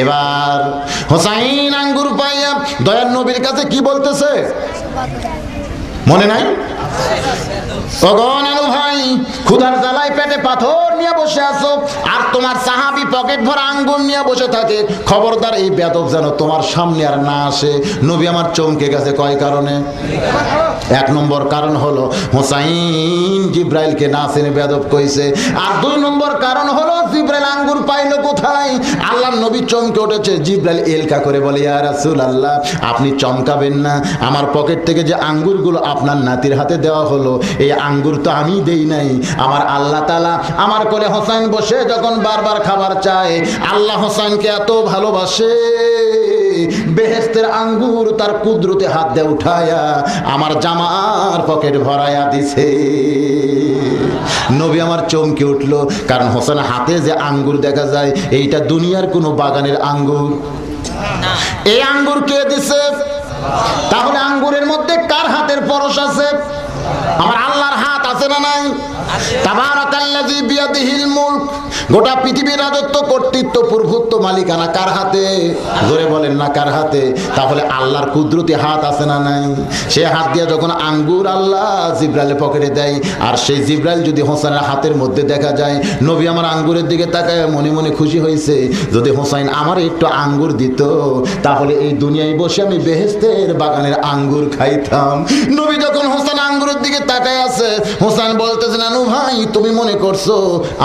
এবার হোসাইন আঙ্গুর পাইয়া দয়ার নবীর কাছে কি বলতেছে? মনে নাই? নানু ভাই, ক্ষুধার জ্বালায় পেটে পাথর নিয়ে বসে আছো, আর তোমার সাহাবী পকেট ভরা আঙ্গুর নিয়ে বসে থাকে। খবরদার এই বেদব যেন তোমার সামনে আর না আসে। নবী আমার চমকে গেছে কয় কারণে। এক নম্বর কারণ হলো হোসাইন জিব্রাইলকে না চিনে বেদব কইছে। আর দুই নম্বর কারণ হলো জিব্রাইল আঙ্গুর পাইলো কোথায়। আল্লাহর নবী চমকে উঠেছে। জিব্রাইল এলকা করে বলে, ইয়া রাসূলুল্লাহ, আপনি চমকাবেন না। আমার পকেট থেকে যে আঙ্গুরগুলো আপনার নাতির হাতে দেওয়া হলো, এই আঙ্গুর তো আমি দেই নাই, আমার আল্লাহ তাআলা আমার কোলে হোসেন বসে যখন বারবার খাবার চায়, আল্লাহ হোসেনকে এত ভালোবাসে, বেহেশতের আঙ্গুর তার কুদরতে হাত দিয়ে উঠায়া আমার জামার পকেট ভরায়া দিছে। নবী আমার চমকে উঠলো, কারণ হোসেন হাতে যে আঙ্গুর দেখা যায়, এইটা দুনিয়ার কোনো বাগানের আঙ্গুর। এই আঙ্গুর কে দিছে? তাহলে আঙ্গুরের মধ্যে কার হাতের পরশ আছে? আমার আল্লাহর হাত আছে না নাই? তাবারাকাল্লাযী বিয়াদিহিল মুলক, গোটা পৃথিবীর রাজত্ব, কর্তৃত্ব, প্রভুত্ব, মালিকানা কার হাতে? জোরে বলেন না কার হাতে? তাহলে আল্লাহর কুদরতি হাত আছে না নাই? সে হাত দিয়ে যখন আঙ্গুর আল্লাহ জিব্রাইলের পকেটে দেয়, আর সেই জিব্রাইল যদি হোসেনের হাতের মধ্যে দেখা যায়, নবী আমার আঙ্গুরের দিকে তাকায় মনে মনে খুশি হয়েছে, যদি হোসেন আমার একটু আঙ্গুর দিত, তাহলে এই দুনিয়ায় বসে আমি বেহেশতের বাগানের আঙ্গুর খাইতাম। নবী যখন হোসেন আঙ্গুরের দিকে তাকায় আছে, হোসেন বলতেছে, নানু ভাই, তুমি মনে করছো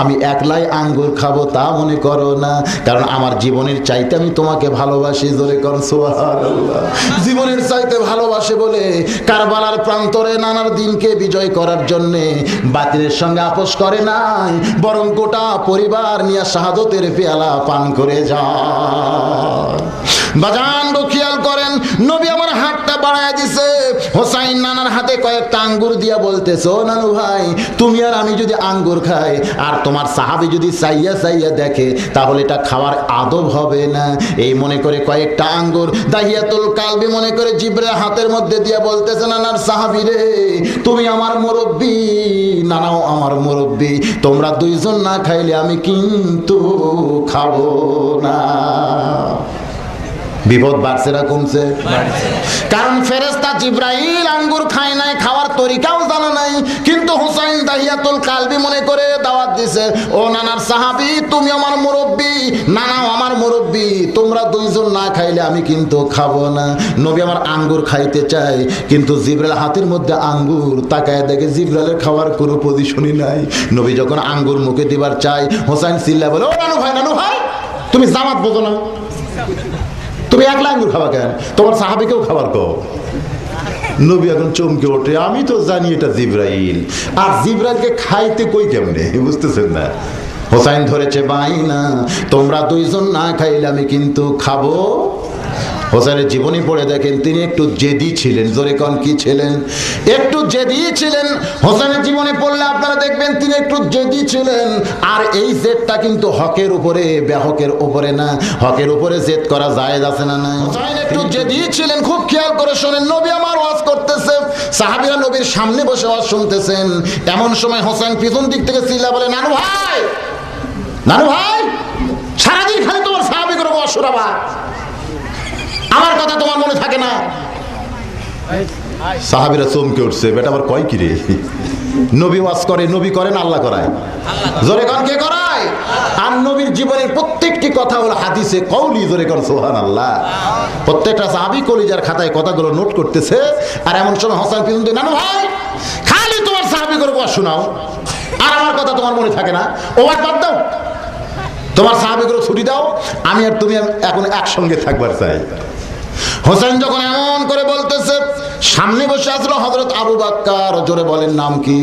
আমি একলাই আঙ্গুর খাবো? তা মনে করো না, কারণ আমার জীবনের চাইতে আমি তোমাকে ভালোবাসি। জোরে কর সুবহানাল্লাহ। জীবনের চাইতে ভালোবাসে বলে কারবালার প্রান্তরে নানার দিনকে বিজয় করার জন্য বাতিলের সঙ্গে আপোষ করে নাই, বরং গোটা পরিবার নিয়ে শাহাদতের পেয়ালা পান করে যায়। বাজান খেয়াল করেন, নবী আমার হাতটা বাড়ায় দিছে, হোসাইন নানার হাতে কয়েকটা আঙ্গুর দিয়া বলতেছে, ও নানু ভাই, তুমি আর আমি যদি আঙ্গুর খাই, আর তোমার সাহাবী যদি চাইয়া চাইয়া দেখে, তাহলে এটা খাওয়ার আদব হবে না। এই মনে করে কয়েকটা আঙ্গুর দাহিয়াতুল কালবি মনে করে জিব্রাইল হাতের মধ্যে দিয়া বলতেছে, নানার সাহাবী রে, তুমি আমার মুরব্বী, নানাও আমার মুরব্বী, তোমরা দুইজন না খাইলে আমি কিন্তু খাবো না। বিপদ বাড়ছে না কমছে? কারণ ফেরেশতা জিব্রাইল আঙ্গুর খায় নাই, খাওয়ার তরিকাও জানা নাই, কিন্তু হুসাইন দাহিয়াতুল কালবি মনে করে দাওয়াত দিছে, ও নানার সাহাবী, তুমি আমার মুরব্বী, নানাও আমার মুরব্বী, তোমরা দুইজন না খাইলে আমি কিন্তু খাবো না। নবী আমার আঙ্গুর খাইতে চাই, কিন্তু জিব্রাইল হাতের মধ্যে আঙ্গুর, তাকায় দেখে জিব্রাইলের খাওয়ার কোনো পজিশনই নাই। নবী যখন আঙ্গুর মুখে দিবার চাই, হোসাইন চিল্লা বলে, ও নানু ভাই, নানু ভাই, তুমি জামাত বোঝো না, তুমি একলা আঙ্গুর খাবা কেন? তোমার সাহাবীকেও খাবার কও। নবী এখন চমকে ওঠে, আমি তো জানি এটা জিব্রাইল, আর জিব্রাইলকে খাইতে কই কেমনে, বুঝতেছেন না? হোসাইন ধরেছে বাইনা, তোমরা দুইজন না খাইলে আমি কিন্তু খাবো। হোসেনের জীবনী পড়ে দেখেন, তিনি একটু জেদি ছিলেন। জোরে কোন কি ছিলেন? একটু জেদি ছিলেন। হোসেনের জীবনী পড়লে আপনারা দেখবেন তিনি একটু জেদি ছিলেন। আর এই জেদটা কিন্তু হকের উপরে, বেহকের উপরে না। হকের উপরে জেদ করা জায়েজ আছে না নাই? হোসেন একটু জেদি ছিলেন। খুব খেয়াল করে শোনেন, নবী আমার ওয়াজ করতেছে, সাহাবীরা নবীর সামনে বসে ওয়াজ শুনতেছেন। এমন সময় হোসেন পিছন দিক থেকে চিল্লা বলে, নানু ভাই, নানু ভাই, সারাদিন খালি তোমার সাহাবী করে ওয়াজ শোনাবা, আমার কথা তোমার মনে থাকে না? সাহাবীরা চমকে উঠছে, বেটা আবার কয় কি রে? নবী ওয়াজ করে, নবী করেন, আল্লাহ করায়। জোরে কোন কে করায়? আর নবীর জীবনের প্রত্যেকটি কথা হলো হাদিসে কওলি। জোরে কোন সুবহানাল্লাহ। প্রত্যেকটা সাহাবী কলিজার খাতায় কথাগুলো নোট করতেছে। আর এমন সময় হোসেন পিছন দিয়ে, নানু ভাই, খালি তোমার সাহাবী করে ওয়াজ শোনাও, আর আমার কথা তোমার মনে থাকে না? ওয়াজ বাদ দাও, তোমার সাহাবীগুলো ছুটি দাও, আমি আর তুমি এখন একসঙ্গে থাকবার চাই। হোসেন যখন এমন করে বলতেছে, সামনে বসে আসলো হযরত আবু বকর। জোরে বলেন নাম কি?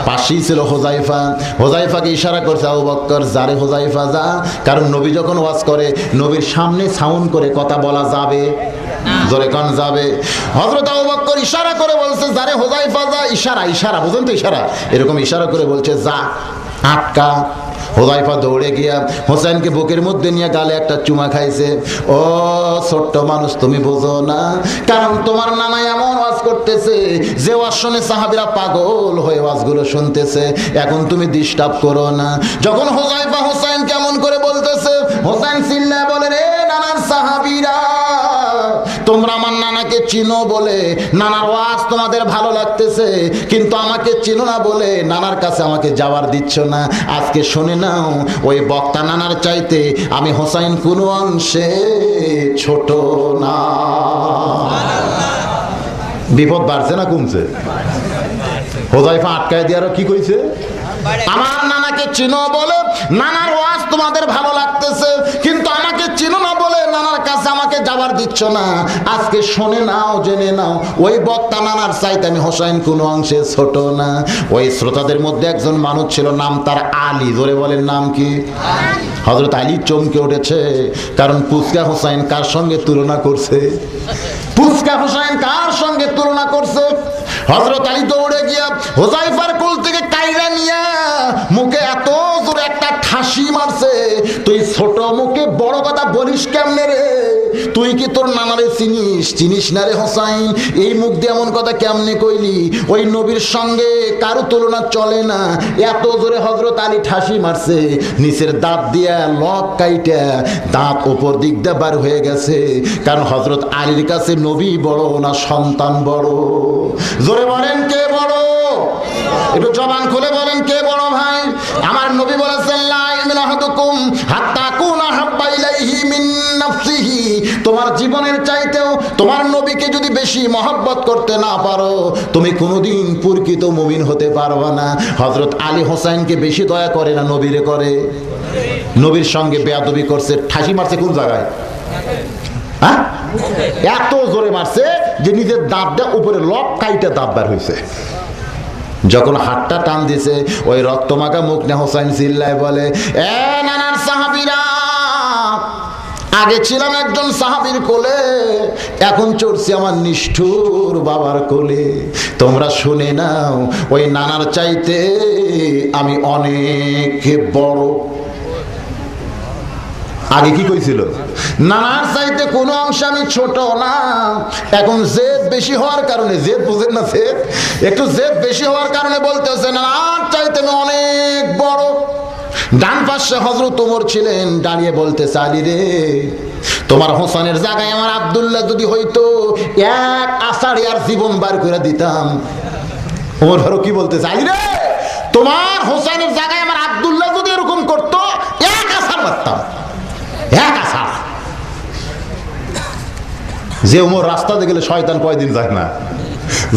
পাশেই ছিল হোজাইফা। হোজাইফাকে ইশারা করছে, আবু বকর যারে হোজাইফা যা। কারণ নবী যখন ওয়াজ করে, নবীর সামনে সাউন্ড করে কথা বলা যাবে? জোরে কোন যাবে? হযরত আবু বকর ইশারা করে বলছে, যারে হোজাইফা যা। ইশারা, ইশারা বুঝুন তো, ইশারা এরকম ইশারা করে বলছে, যা, আটকা। হোজাইফা দৌড়ে গিয়া হোসেনকে বুকের মধ্যে নিয়ে গালে একটা চুমা খাইছে। ও ছোট্ট মানুষ, তুমি বোঝো না, কারণ তোমার নানা এমন ওয়াজ করতেছে যে ওয়াজ শুনে সাহাবীরা পাগল হয়ে ওয়াজগুলো শুনতেছে, এখন তুমি ডিস্টার্ব করো না। যখন হোজাইফা হোসেন কেমন করে বলতেছে, হোসেন চিল্লায় বলে, রে নানার সাহাবীরা, তোমরা আমার নানাকে আমাকে চিনো বলে নানার ওয়াজ তোমাদের ভালো লাগতেছে, কিন্তু আমাকে চিনো না বলে নানার কাছে আমাকে যাওয়ার দিচ্ছ না। আজকে শুনে নাও, ওই বক্তা নানার চাইতে আমি হোসাইন কোনো অংশে ছোট না। বিপদ বাড়ছে না কমছে? হুযায়ফা আটকায় দিয়ে আরো কি কইছে, আমার নানাকে চিনো বলে নানার ওয়াজ তোমাদের ভালো লাগতেছে, কিন্তু আমাকে চিনো না বলে নানার কাছে আমাকে যাবার দিচ্ছ না। আজকে শুনে নাও, জেনে নাও, ওই বক্তা নানার চাইতে আমি হোসাইন কোনো অংশে ছোট না। ওই শ্রোতাদের মধ্যে একজন মানুষ ছিল, নাম তার আলী। জোরে বলেন, নাম কি? হযরত আলী চমকে উঠেছে, কারণ পুচকা হোসাইন কার সঙ্গে তুলনা করছে? পুচকা হোসাইন কার সঙ্গে তুলনা করছে? হযরত আলী দৌড়ে গিয়া হুযায়ফার কোল থেকে কাইরা নিয়া মুখে এত জোরে একটা ঠাসি মারছে, তুই ছোট মুখে বড় কথা বলিস কেমনে রে? তুই কি তোর নানারে চিনিস? চিনিস না রে হোসাইন? এই মুখ দিয়ে এমন কথা কেমনে কইলি? ওই নবীর সঙ্গে কারো তুলনা চলে না। এত জোরে হযরত আলী ঠাসি মারছে, নিচের দাঁত দিয়া লক কাইটা দাঁত উপর দিক দিয়ে বার হয়ে গেছে। কারণ হযরত আলীর কাছে নবী বড় না সন্তান বড়? জোরে বলেন, কে বড়? একটু জবান খুলে বলেন, কে বড় ভাই? আমার নবী বলেছেন, লা ইউমিনু আহাদুকুম হাত্তা কুনা হাব্বা ইলাইহি মিন নাফসিহি। তোমার জীবনের চাইতেও তোমার নবীকে যদি বেশি মহব্বত করতে না পারো, তুমি কোনোদিন প্রকৃত মুমিন হতে পারবে না। হযরত আলী হোসাইনকে বেশি দয়া করে না, নবীরে করে? নবীর সঙ্গে বেয়াদবি করছে, ঠাসি মারছে কোন জায়গায়? হ্যাঁ, এত জোরে মারছে যে নিজের দাঁতটা উপরে লক কাইটা দাঁত বার হয়েছে। যখন হাতটা টান দিয়েছে, ওই রক্তমাখা মুখ নিয়ে হোসাইন চিল্লায় বলে, এ নানার সাহাবীরা, আগে ছিলাম একজন সাহাবীর কোলে, এখন চড়ছি আমার নিষ্ঠুর বাবার কোলে। তোমরা শুনে নাও, ওই নানার চাইতে আমি অনেক বড়। আগে কি কইছিল? নানার চাইতে কোনো অংশ আমি ছোট না। এখন জেদ বেশি হওয়ার কারণে, জেদ বুঝেন না, জেদ একটু জেদ বেশি হওয়ার কারণে বলতেছে নানার চাইতে আমি অনেক বড়। ডান পাশে হযরত ওমর ছিলেন, দাঁড়িয়ে বলতেছে, আলী রে, তোমার হোসেনের জায়গায় আমার আব্দুল্লাহ যদি হইতো, এক আষাঢ়ে আর জীবন বার করে দিতাম। ওমর ফারুক কি বলতেছে, আলী রে, তোমার হোসেনের জায়গায় আমার আব্দুল্লাহ যদি এরকম করতো, এক আষাঢ় মারতাম, এক আষাঢ়। যে ওমর রাস্তাতে গেলে শয়তান কয়দিন যায় না?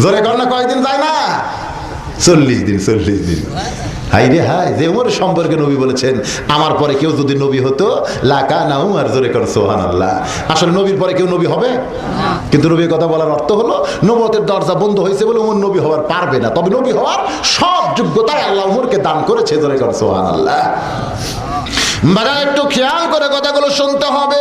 জোরে কর না, কয়দিন যায় না? 40 দিন, 40 দিন। হাই রে হাই, যে ওমর সম্পর্কে নবী বলেছেন, আমার পরে কেউ যদি নবী হতো লাকানা উমর। জোরে কর সুবহানাল্লাহ। আসলে নবীর পরে কেউ নবী হবে? কিন্তু নবীর কথা বলার অর্থ হলো, নবুয়তের দরজা বন্ধ হয়েছে বলে ওমর নবী হওয়ার পারবে না, তবে নবী হওয়ার সব যোগ্যতাই আল্লাহ ওমরকে দান করেছে। জোরে কর সুবহানাল্লাহ। বাবা, একটু খেয়াল করে কথাগুলো শুনতে হবে।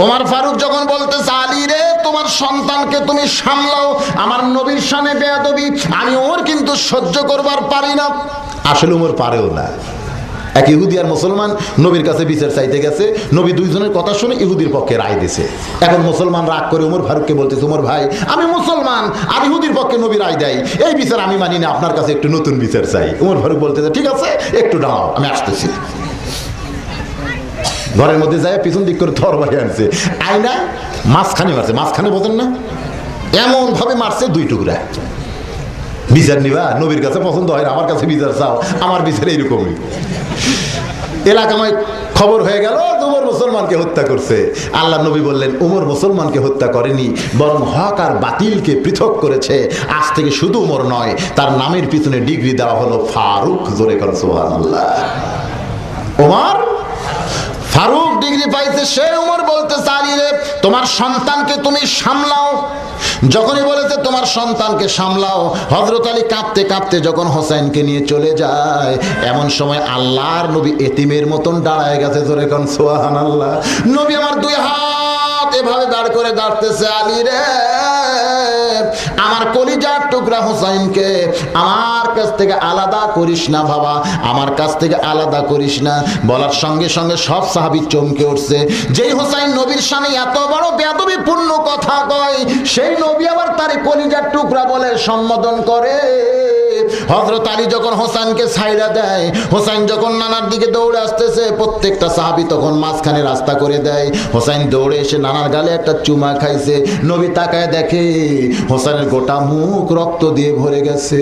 ওমর ফারুক যখন বলতেছে, আলী রে, তোমার সন্তানকে তুমি সামলাও, আমার নবীর শানে বেয়াদবি আমি ওমর কিন্তু সহ্য করবার পারি না। আসলে ওমর পারেও না। এক ইহুদি আর মুসলমান নবীর কাছে বিচার চাইতে গেছে, নবী দুইজনের কথা শুনে ইহুদির পক্ষে রায় দিয়েছে। এখন মুসলমান রাগ করে ওমর ফারুককে বলতেছে, ওমর ভাই, আমি মুসলমান আর ইহুদির পক্ষে নবী রায় দেয়, এই বিচার আমি মানি না, আপনার কাছে একটু নতুন বিচার চাই। ওমর ফারুক বলতেছে, ঠিক আছে, একটু দাঁড়াও, আমি আসতেছি। ঘরের মধ্যে যায়, পিছন দিক করে তরবারি আনছে, আয়না মাঝখানে মারছে। মাঝখানে বোঝেন না, এমন ভাবে মারছে 2 টুকরা। বিচার নিবা? নবীর কাছে পছন্দ হয় না, আমার কাছে বিচার চাও, আমার বিচার এইরকমই। এলাকায় খবর হয়ে গেল উমর মুসলমানকে হত্যা করছে। আল্লাহ নবী বললেন, উমর মুসলমানকে হত্যা করেনি, বরং হক আর বাতিলকে পৃথক করেছে। আজ থেকে শুধু উমর নয়, তার নামের পিছনে ডিগ্রি দেওয়া হলো ফারুক। জোরে কর সুবহানাল্লাহ। ওমর ফারুক ডিগ্রি পাইছে। সে উমর বলতে, আলী রে, তোমার সন্তানকে তুমি সামলাও। যখনই বলেছে তোমার সন্তানকে সামলাও, হযরত আলী কাঁপতে কাঁপতে যখন হোসেনকে নিয়ে চলে যায়, এমন সময় আল্লাহর নবী এতিমের মতন দাঁড়ায় গেছে। জোরে কোন সুবহানাল্লাহ। নবী আমার 2 হাত এভাবে দাঁড় করে দাঁড়তেছে, আলী রে, আমার কলিজার টুকরা হোসেনকে আমার কাছ থেকে আলাদা করিস না বাবা, আমার কাছ থেকে আলাদা করিস না। বলার সঙ্গে সঙ্গে সব সাহাবী চমকে উঠছে। যেই হোসেন নবীর সামনে এত বড় বেয়াদবিপূর্ণ কথা কয়, সেই নবী আবার তার কলিজার টুকরা বলে সম্বোধন করে। হযরত আলী যখন হোসেনকে ছাইড়া দেয়, হোসেন যখন নানার দিকে দৌড়ে আসতেছে, প্রত্যেকটা সাহাবী তখন মাঝখানে রাস্তা করে দেয়। হোসেন দৌড়ে এসে নানার গালে একটা চুমা খাইছে। নবী তাকায় দেখে হোসেনের গোটা মুখ রক্ত দিয়ে ভরে গেছে।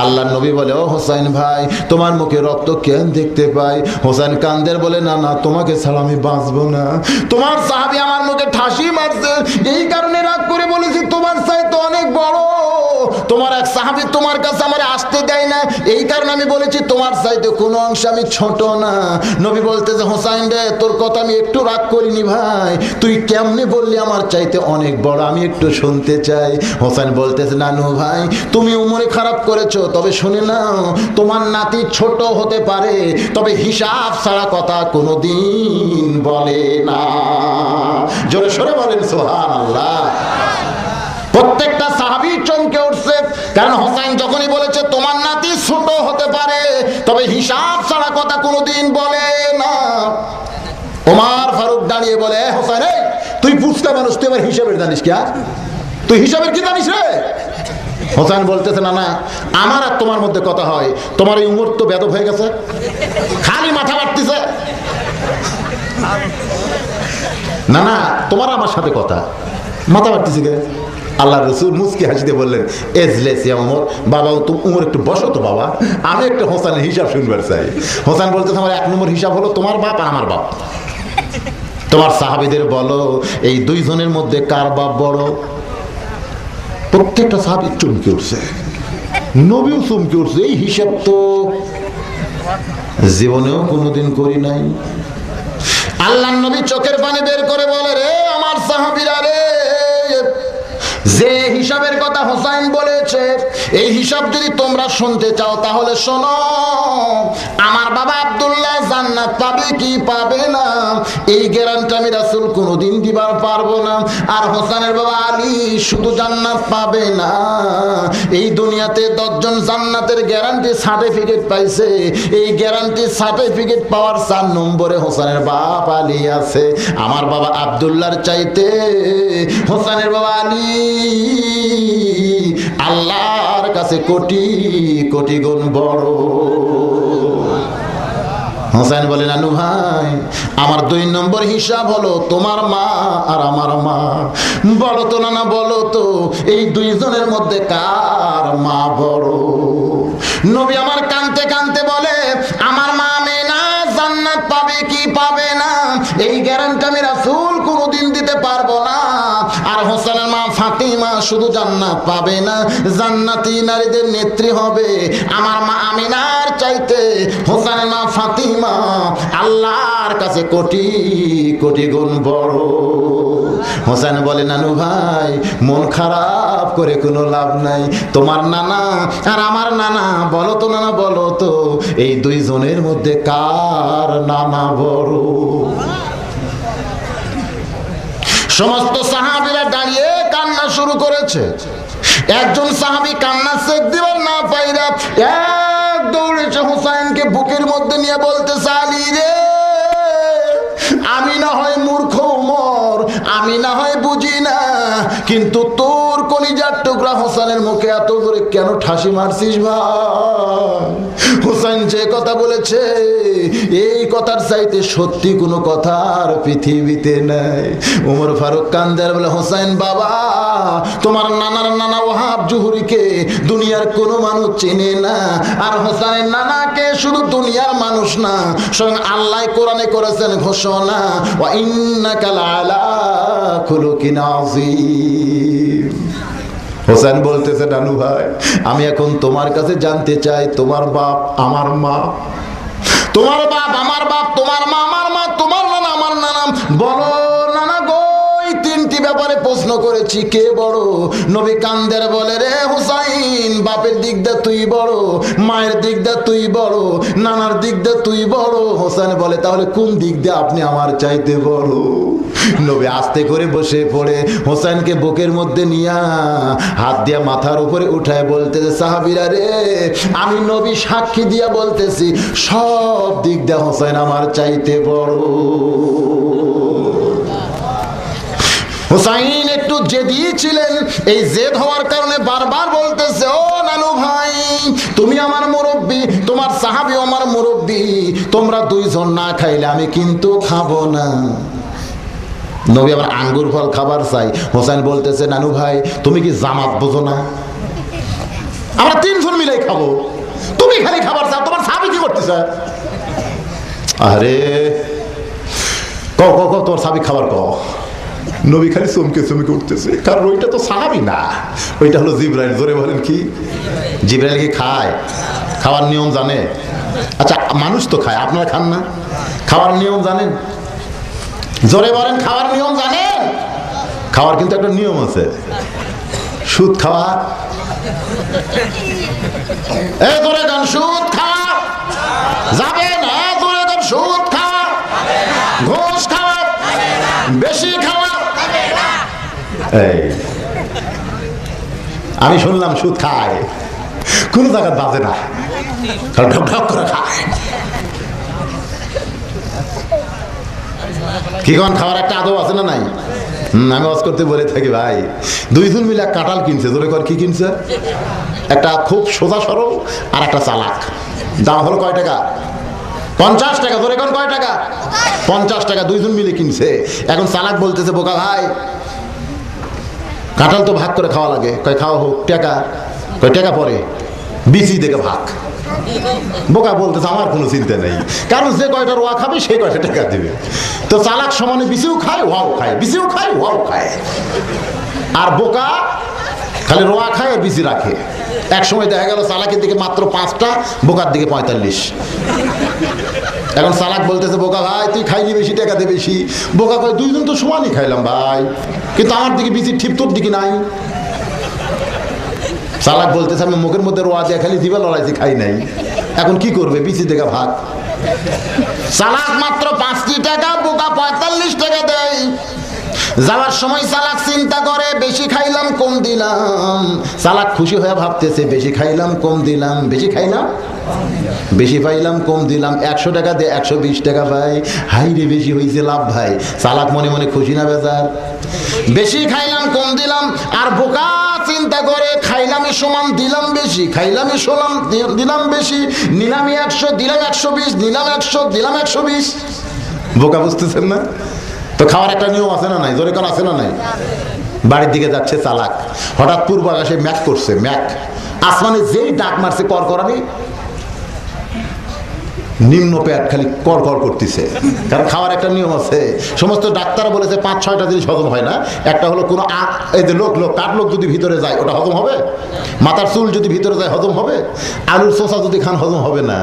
আল্লাহর নবী বলে, ও হোসেন ভাই, তোমার মুখে রক্ত কেন দেখতে পাই? হোসেন কান্দের বলে, না না, তোমাকে ছাড়া আমি বাঁচবো না। তোমার সাহাবী আমার মুখে ঠাসি মারছে, এই কারণে রাগ করে বলেছি তোমার চাইতে অনেক বড়। তোমার এক সাহাবী তোমার কাছে আমার আসতে দেয় না, এই কারণে আমি বলেছি তোমার চাইতে কোনো অংশ আমি ছোট না। নবী বলতেছে, হোসেন রে, তোর কথা আমি একটু রাগ করিনি ভাই, তুই কেমনে বললি আমার চাইতে অনেক বড়, আমি একটু শুনতে চাই। হোসেন বলতেছে, নানু ভাই, তুমি উমরে খারাপ করেছো, তবে শুনে নাও, তোমার নাতি ছোট হতে পারে, তবে হিসাব ছাড়া কথা কোনোদিন বলে না। জোরে সরে বলেন সুবহানাল্লাহ। প্রত্যেকটা সাহাবী চমকে উঠছে, কারণ হোসেন যখনই বলেছে তোমার নাতি ছোট হতে পারে, তবে হিসাব ছাড়া কথা কোনোদিন বলে না। ওমর ফারুক দাঁড়িয়ে বলে, হোসেন, এই তুই পুচকা মানুষ, তুই আমার হিসাবের জানিস কি? তুই হিসাবের কি জানিস রে? হোসেন বলতেছে, না না, আমার আর তোমার মধ্যে কথা হয়, তোমার এই উমর তো বেদব হয়ে গেছে, খালি মাথা মারতেছে। না না, তোমার আমার সাথে কথা, মাথা মারতেছে কে? আল্লাহ রসুল মুস্কি হাসিতে বললেন, এজলেসিয়া ওমর, বাবা তুমি উমর একটু বসো তো বাবা, আমি একটা হোসেনের হিসাব শুনবার চাই। হোসেন বলতেছে, আমার এক নম্বর হিসাব হলো তোমার বাপ আর আমার বাপ। তোমার সাহাবীদের বলো, এই দুইজনের মধ্যে কার বাপ বড়? প্রত্যেকটা সাহাবী চমকে উঠছে, নবীও চমকে উঠছে, এই হিসাব তো জীবনেও কোনোদিন করি নাই। আল্লাহর নবী চোখের পানি বের করে বলে, রে আমার সাহাবীরা রে, যে হিসাবের কথা হোসেন বলেছে, এই হিসাব যদি তোমরা শুনতে চাও তাহলে শোনো। আমার বাবা আব্দুল্লাহ জান্নাত পাবে কি পাবে না, এই গ্যারান্টি আমি রাসূল কোনোদিন দিবার পারবো না। আর হোসেনের বাবা আলী শুধু জান্নাত পাবে না, এই দুনিয়াতে 10 জন জান্নাতের গ্যারান্টি সার্টিফিকেট পাইছে, এই গ্যারান্টি সার্টিফিকেট পাওয়ার 4 নম্বরে হোসেনের বাপ আলী আছে। আমার বাবা আব্দুল্লাহর চাইতে হোসেনের বাবা আলী আল্লাহর কাছে কোটি কোটি গুণ বড়। হোসেন বলে, নানু ভাই, আমার 2 নম্বর হিসাব হলো তোমার মা আর আমার মা। বলো তো নানা, বলো তো, এই দুইজনের মধ্যে কার মা বড়? নবী আমার কানতে কানতে বলে, আমার মা আমিনা জান্নাত পাবে কি পাবে না, এই গ্যারান্টি আমি রাসূল কোনোদিন দিতে পারবো না। আর হোসেনের মা ফাতিমা শুধু জান্নাত পাবে না, জান্নাতি নারীদের নেত্রী হবে। আমার মা আমিনার চাইতে হোসেনের মা ফাতিমা আল্লাহর কাছে কোটি কোটি গুণ বড়। হোসেন বলে, নানু ভাই, মন খারাপ করে কোনো লাভ নাই, তোমার নানা আর আমার নানা, বলো তো নানা, বলো তো, এই দুইজনের মধ্যে কার নানা বড়? সমস্ত সাহাবীরা দাঁড়িয়ে কান্না শুরু করেছে। একজন সাহাবী কান্না চেক দিবার না পাইরা এক দৌড়েছে হোসেনকে বুকের মধ্যে নিয়ে বলতেছে, আলী রে, আমি না হয় মূর্খ উমর, আমি না হয় বুঝি না, কিন্তু তোর কলিজার টুকরা হোসেনের মুখে এত করে কেন ঠাসি মারছিস ভাই? হোসেন যে কথা বলেছে, এই কথার চাইতে সত্যি কোনো কথা আর পৃথিবীতে নাই। ওমর ফারুক কান্দার বলে, হোসেন বাবা, তোমার নানার নানা ওয়াহাব জুহরিকে দুনিয়ার কোনো মানুষ চেনে না, আর হোসেনের নানাকে শুধু দুনিয়ার মানুষ না, স্বয়ং আল্লাহ কোরআনে করেছেন ঘোষণা, ওয়া ইন্নাকা লাআলা খুলুকিন আযীম। হোসেন বলতেছে, নানু ভাই, আমি এখন তোমার কাছে জানতে চাই, তোমার বাপ আমার মা, তোমার বাপ আমার বাপ, তোমার মা আমার মা, তোমার নানা আমার নানা, বলো নানা গো, এই 3টি ব্যাপারে প্রশ্ন করেছি, কে বড়? নবী কান্দের বলে, রে হুসাইন, বাপের দিক দিয়ে তুই বড়, মায়ের দিক দিয়ে তুই বড়, নানার দিক দিয়ে তুই বড়। হোসেন বলে, তাহলে কোন দিক দিয়ে আপনি আমার চাইতে বড়? নবী আস্তে করে বসে পড়ে হোসেনকে বুকের মধ্যে নিয়া হাত দিয়া মাথার উপরে উঠায় বলতেছে, সাহাবীরা রে, আমি নবী সাক্ষী দিয়া বলতেছি, সব দিক দিয়ে হোসেন আমার চাইতে বড়। হোসাইন একটু জেদি ছিলেন, এই জেদ হওয়ার কারণে বারবার বলতেছে, ও নানু ভাই, তুমি আমার মুরব্বী, তোমার সাহাবী আমার মুরব্বী, তোমরা দুইজন না খাইলে আমি কিন্তু খাবো না। নবী আবার আঙ্গুর ফল খাবার চাই। হোসেন বলতেছে, নানু ভাই তুমি কি জামাত বোঝো না? আমরা তিনজন মিলে খাবো, তুমি খালি খাবার চাও, তোমার সাহাবী কি করতেছে? আরে কও কও কও, তোর সাহাবী খাবার কও। নবী খালি চমকে চমকে উঠতেছে, কারণ ওইটা তো সাহাবী না, ওইটা হলো জিবরাইল। জোরে বলেন কি? জিবরাইল কি খায়? খাওয়ার নিয়ম জানে? আচ্ছা মানুষ তো খায়, আপনারা খান না? খাওয়ার নিয়ম জানেন? জোরে বলেন, খাওয়ার নিয়ম জানেন? খাওয়ার কিন্তু একটা নিয়ম আছে, সুদ খাওয়া। এই জোরে গান, সুদ খাওয়া যাবে না? জোরে গান, সুদ খাওয়া, ঘুষ খাওয়া, বেশি খাওয়া। এই আমি শুনলাম সুদ খায়, কোন জায়গা বাজে না, ঢক ঢক করে খায়। কি কোন খাওয়ার একটা আদব আছে না নাই? আমি ওয়াজ করতে বলে থাকি ভাই, দুইজন মিলে কাঁঠাল কিনছে। জোরে কর, কি কিনছে? একটা খুব সোজা সরল আর একটা চালাক। দাম হলো কয় টাকা? 50 টাকা। জোরে কোন কয় টাকা? 50 টাকা। দুইজন মিলে কিনছে। এখন চালাক বলতেছে, বোকা ভাই কাঁঠাল তো ভাগ করে খাওয়া লাগে। কয় খাওয়া হোক, টাকা কয় টাকা পরে বিচি দেখে ভাগ। বোকা বলতেছে, আমার কোনো চিন্তা নেই, কারণ যে কয়টা রোয়া খাবে সেই কয়টা টাকা দিবে। তো চালাক সমানে বিচিও খায়, ওয়াও খায়, বিচিও খায়, ওয়াও খায়। আর বোকা খালি রোয়া খায় আর বিচি রাখে। এক সময় দেখা গেল চালাকের দিকে মাত্র 5টা, বোকার দিকে 45। এখন চালাক বলতেছে, বোকা ভাই তুই খাইলি বেশি, টাকা দে বেশি। বোকা কয়, দুইজন তো সমানই খাইলাম ভাই, কিন্তু আমার দিকে বিচি ঠিক তোর দিকে নাই। চালাক বলতেছে, আমি মুখের মধ্যে রোয়া দিয়ে খালি দিবা লড়াইছি, খাই নাই। এখন কি করবে? বিচি দেখা ভাগ। চালাক মাত্র 5টি টাকা, বোকা 45 টাকা দেয়। যাওয়ার সময় চালাক চিন্তা করে, বেশি খাইলাম কম দিলাম। চালাক খুশি হয়ে ভাবতেছে, বেশি খাইলাম কম দিলাম, বেশি খাইলাম বেশি পাইলাম কম দিলাম। 100 টাকা দিয়ে 120 টাকা পাই, হাই রে বেশি হয়েছে, লাভ ভাই। চালাক মনে মনে খুশি না বেজার? বেশি খাইলাম কম দিলাম। আর বোকা চিন্তা করে, খাইলামই সমান দিলাম বেশি, খাইলামই সমান দিলাম বেশি, নিলামই 100 দিলাম 120, নিলাম 100 দিলাম 120। বোকা বুঝতেছেন না? তো খাওয়ার একটা নিয়ম আছে না নাই? জোরে কোন আছে না নাই? বাড়ির দিকে যাচ্ছে চালাক, হঠাৎ পূর্ব আকাশে ম্যাক করছে, ম্যাক আসমানে যেই ডাক মারছে করকরানি, নিম্ন পেট খালি কর কর করতেছে। কারণ খাওয়ার একটা নিয়ম আছে। সমস্ত ডাক্তার বলেছে 5-6টা জিনিস হজম হয় না। একটা হলো কোনো এই যে লোক কাঠ লোক যদি ভিতরে যায় ওটা হজম হবে, মাথার চুল যদি ভিতরে যায় হজম হবে, আলুর চোষা যদি খান হজম হবে না,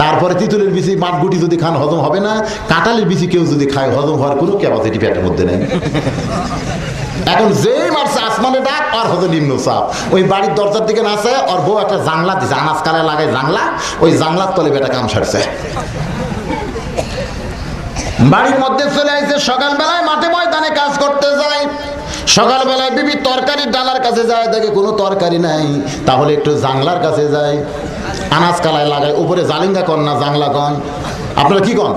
তারপরে তিতুলের বিচি মাঠগুটি যদি খান হজম হবে না, কাঁঠালের বিচি কেউ যদি খায় হজম হওয়ার কোনো ক্যাপাসিটি পেটের মধ্যে নেই। এখন যেই মারছে আসমানে ডাক, আর হতো নিম্ন চাপ। ওই বাড়ির দরজার দিকে নাচে, আর বউ একটা জানলা দিছে, আনাজকালে লাগায় জানলা, ওই জানলার তলে বেটা কাম সারছে। বাড়ির মধ্যে চলে আসছে, সকালবেলায় মাঠে ময়দানে কাজ করতে যায়। সকালবেলায় বিবি তরকারির ডালার কাছে যায়, দেখে কোনো তরকারি নাই, তাহলে একটু জানলার কাছে যায়, আনাজ কালায় লাগায়। উপরে জালিঙ্গা কন না জানলা কন? আপনারা কি কন?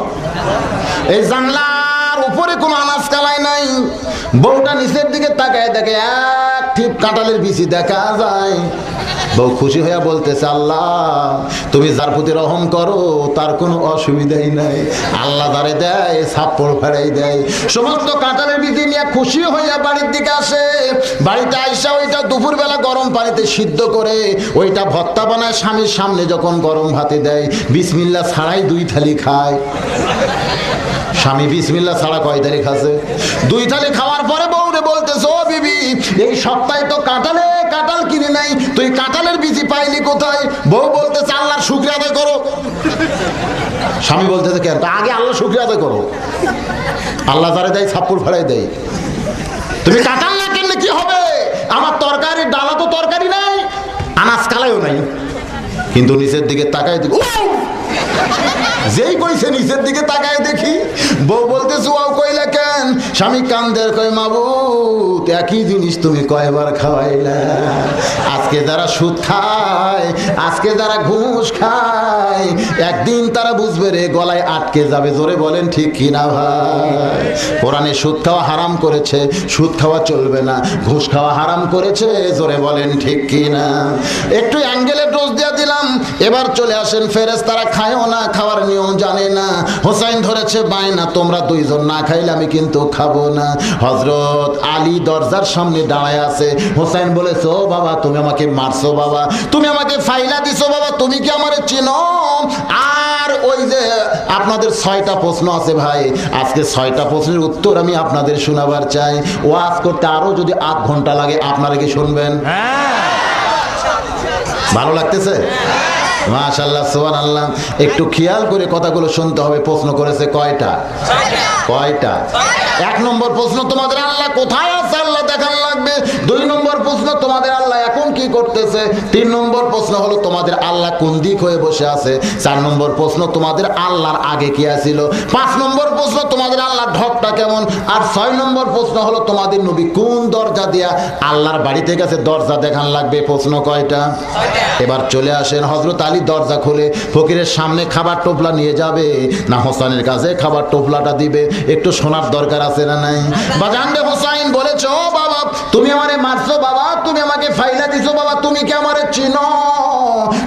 এই জানলার উপরে কোনো আনাজ কালাই নাই। বউটা নিচের দিকে তাকায়, দেখে এক ঠিক কাঁঠালের বিচি দেখা যায়। বউ খুশি হইয়া বলতেছে, আল্লাহ তুমি যার প্রতি রহম করো তার কোনো অসুবিধাই নাই। আল্লাহ যারে দেয় ছাপ্পড় ফেরাই দেয়। সমস্ত কাঁঠালের বিচি নিয়ে খুশি হইয়া বাড়ির দিকে আসে। বাড়িতে আইসা ওইটা দুপুরবেলা গরম পানিতে সিদ্ধ করে ওইটা ভর্তা বানায়, স্বামীর সামনে যখন গরম ভাতে দেয়, বিসমিল্লাহ ছাড়াই 2 থালি খায়। স্বামী বিসমিল্লাহ ছাড়া কয় থালি খাচ্ছে? 2 থালি খাওয়ার পরে বউরে বলতেছে, ও বিবি এই সপ্তাহে তো কাঁঠাল কিনে নাই, তুই কাঁঠালের বিচি পাইলি কোথায়? বউ বলতেছে, আল্লাহর শুকরিয়া আদায় করো। স্বামী বলতেছে, কেন? আগে আল্লাহ শুকরিয়া আদায় করো, আল্লাহ যারে দেয় ছাপ্পড় ফেরাই দেয়। তুমি কাঁঠাল না কিনলে কি হবে? আমার তরকারির ডালা তো তরকারি নাই, আনাজ কালাইও নাই। কিন্তু নিচের দিকে তাকায় দেখি, যেই কইছে নিচের দিকে তাকায় দেখি বউ বলতেছে, ও কইলা কেন? দেন। স্বামী কান্দের কয় মাবুদ একই জিনিস তুমি কয়বার খাওয়াইলা? আজকে যারা সুদ খায়, আজকে যারা ঘুষ খায়, একদিন তারা বুঝবে রে গলায় আটকে যাবে। জোরে বলেন ঠিক কিনা ভাই? কোরআনে সুদ খাওয়া হারাম করেছে, সুদ খাওয়া চলবে না। ঘুষ খাওয়া হারাম করেছে, জোরে বলেন ঠিক কিনা? একটু অ্যাঙ্গেলে ডোজ দিয়ে দিলাম। এবার চলে আসেন ফেরেশতারা খায়ও না, খাওয়ার নিয়ম জানে না। হোসাইন ধরেছে বায়না, তোমরা দুইজন না খাইলে আমি কিন্তু খাবো না। হযরত আলী দরজার সামনে দাঁড়ায় আছে। হোসাইন বলেছে ও বাবা তুমি আমাকে মারছো বাবা, তুমি আমাকে ফাইলা দিছো বাবা, তুমি কি আমারে চিনো? আর ওই যে আপনাদের 6টা প্রশ্ন আছে ভাই, আজকে 6টা প্রশ্নের উত্তর আমি আপনাদের শোনাবার চাই। ওয়াজ করতে আরো যদি 8 ঘন্টা লাগে আপনারা কি শুনবেন? ভালো লাগতেছে? মাশাআল্লাহ সুবহানাল্লাহ। একটু খেয়াল করে কথাগুলো শুনতে হবে। প্রশ্ন করেছে কয়টা? কয়টা? 1 নম্বর প্রশ্ন তোমাদের আল্লাহ কোথায় আছে আল্লাহ দেখান লাগবে। 2 নম্বর প্রশ্ন তোমাদের আল্লাহ এখন কি করতেছে। 3 নম্বর প্রশ্ন হলো তোমাদের আল্লাহ কোন দিক হয়ে বসে আছে। 4 নম্বর প্রশ্ন তোমাদের আল্লাহর আগে কি আছিল। 5 নম্বর প্রশ্ন তোমাদের আল্লাহর ঢপটা কেমন। আর 6 নম্বর প্রশ্ন হলো তোমাদের নবী কোন দরজা দিয়া আল্লাহর বাড়িতে গেছে, দরজা দেখান লাগবে। প্রশ্ন কয়টা? এবার চলে আসেন। হযরত আলী দরজা খুলে ফকিরের সামনে খাবার টোপলা নিয়ে যাবে না হোসেনের কাছে খাবার টোপলাটা দিবে? একটু শোনার দরকার আছে না নাই? বাজানরে হোসাইন বলেছে ও বাবা তুমি আমারে মারছো বাবা, তুমি আমাকে ফাইলা দিছো বাবা, তুমি কি আমারে চিনো?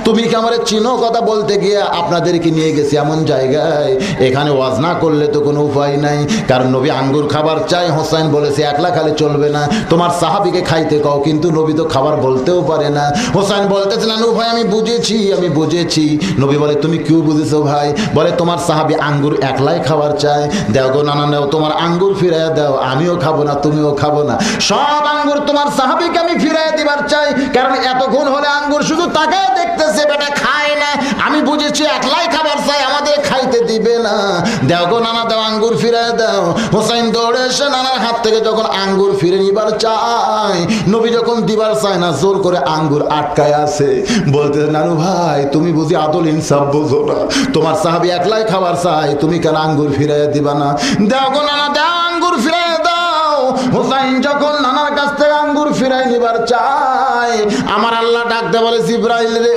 তুমি কি আমারে চিনো? কথা বলতে গিয়ে আপনাদেরকে নিয়ে গেছি এমন জায়গায় এখানে ওয়াজ না করলে তো কোনো উপায় নাই। কারণ নবী আঙ্গুর খাবার চাই। হোসাইন বলেছে একলা খালে চলবে না, তোমার সাহাবীকে খাইতে কও। কিন্তু নবী তো খাবার বলতেও পারে না। হোসাইন বলতেছে না ভাই আমি বুঝেছি, আমি বুঝেছি। নবী বলে তুমি কি বুঝেছো ভাই? বলে তোমার সাহাবী আঙ্গুর একলাই খাবার চায়। দাও গো নানা নাও, তোমার আঙ্গুর ফিরাইয়া দাও, আমিও খাবো না তুমিও খাবো না, সব আঙ্গুর তোমার সাহাবীকে আমি ফিরাইয়া দিবার চাই। কারণ এতক্ষণ হলে আঙ্গুর শুধু তাকায় দেখতেছে, বেটা খায় না। আমি বুঝেছি একলাই খাবার চাই, আমাদের খাইতে দিবে না। দাও গো নানা দাও, আঙ্গুর ফিরাইয়া দাও। হোসাইন দৌড়ে এসে নানার হাত থেকে যখন আঙ্গুর ফিরে নিবার চায়, নবী যখন দিবার চায় না, জোর করে আঙ্গুর আটকায় আছে। বলতে নানু ভাই তুমি বুঝি আদল ইনসাফ বোঝো না, তোমার সাহাবী একলাই খাবার চাই, তুমি কেন আঙ্গুর ফিরাইয়া দিবা না? দাও গো নানা দাও, আঙ্গুর ফিরাইয়া দাও। হোসাইন যখন নানার কাছ থেকে আঙ্গুর ফিরাই নিবার চায়, আমার আল্লাহ ডাকতে বলে জিবরাইল রে,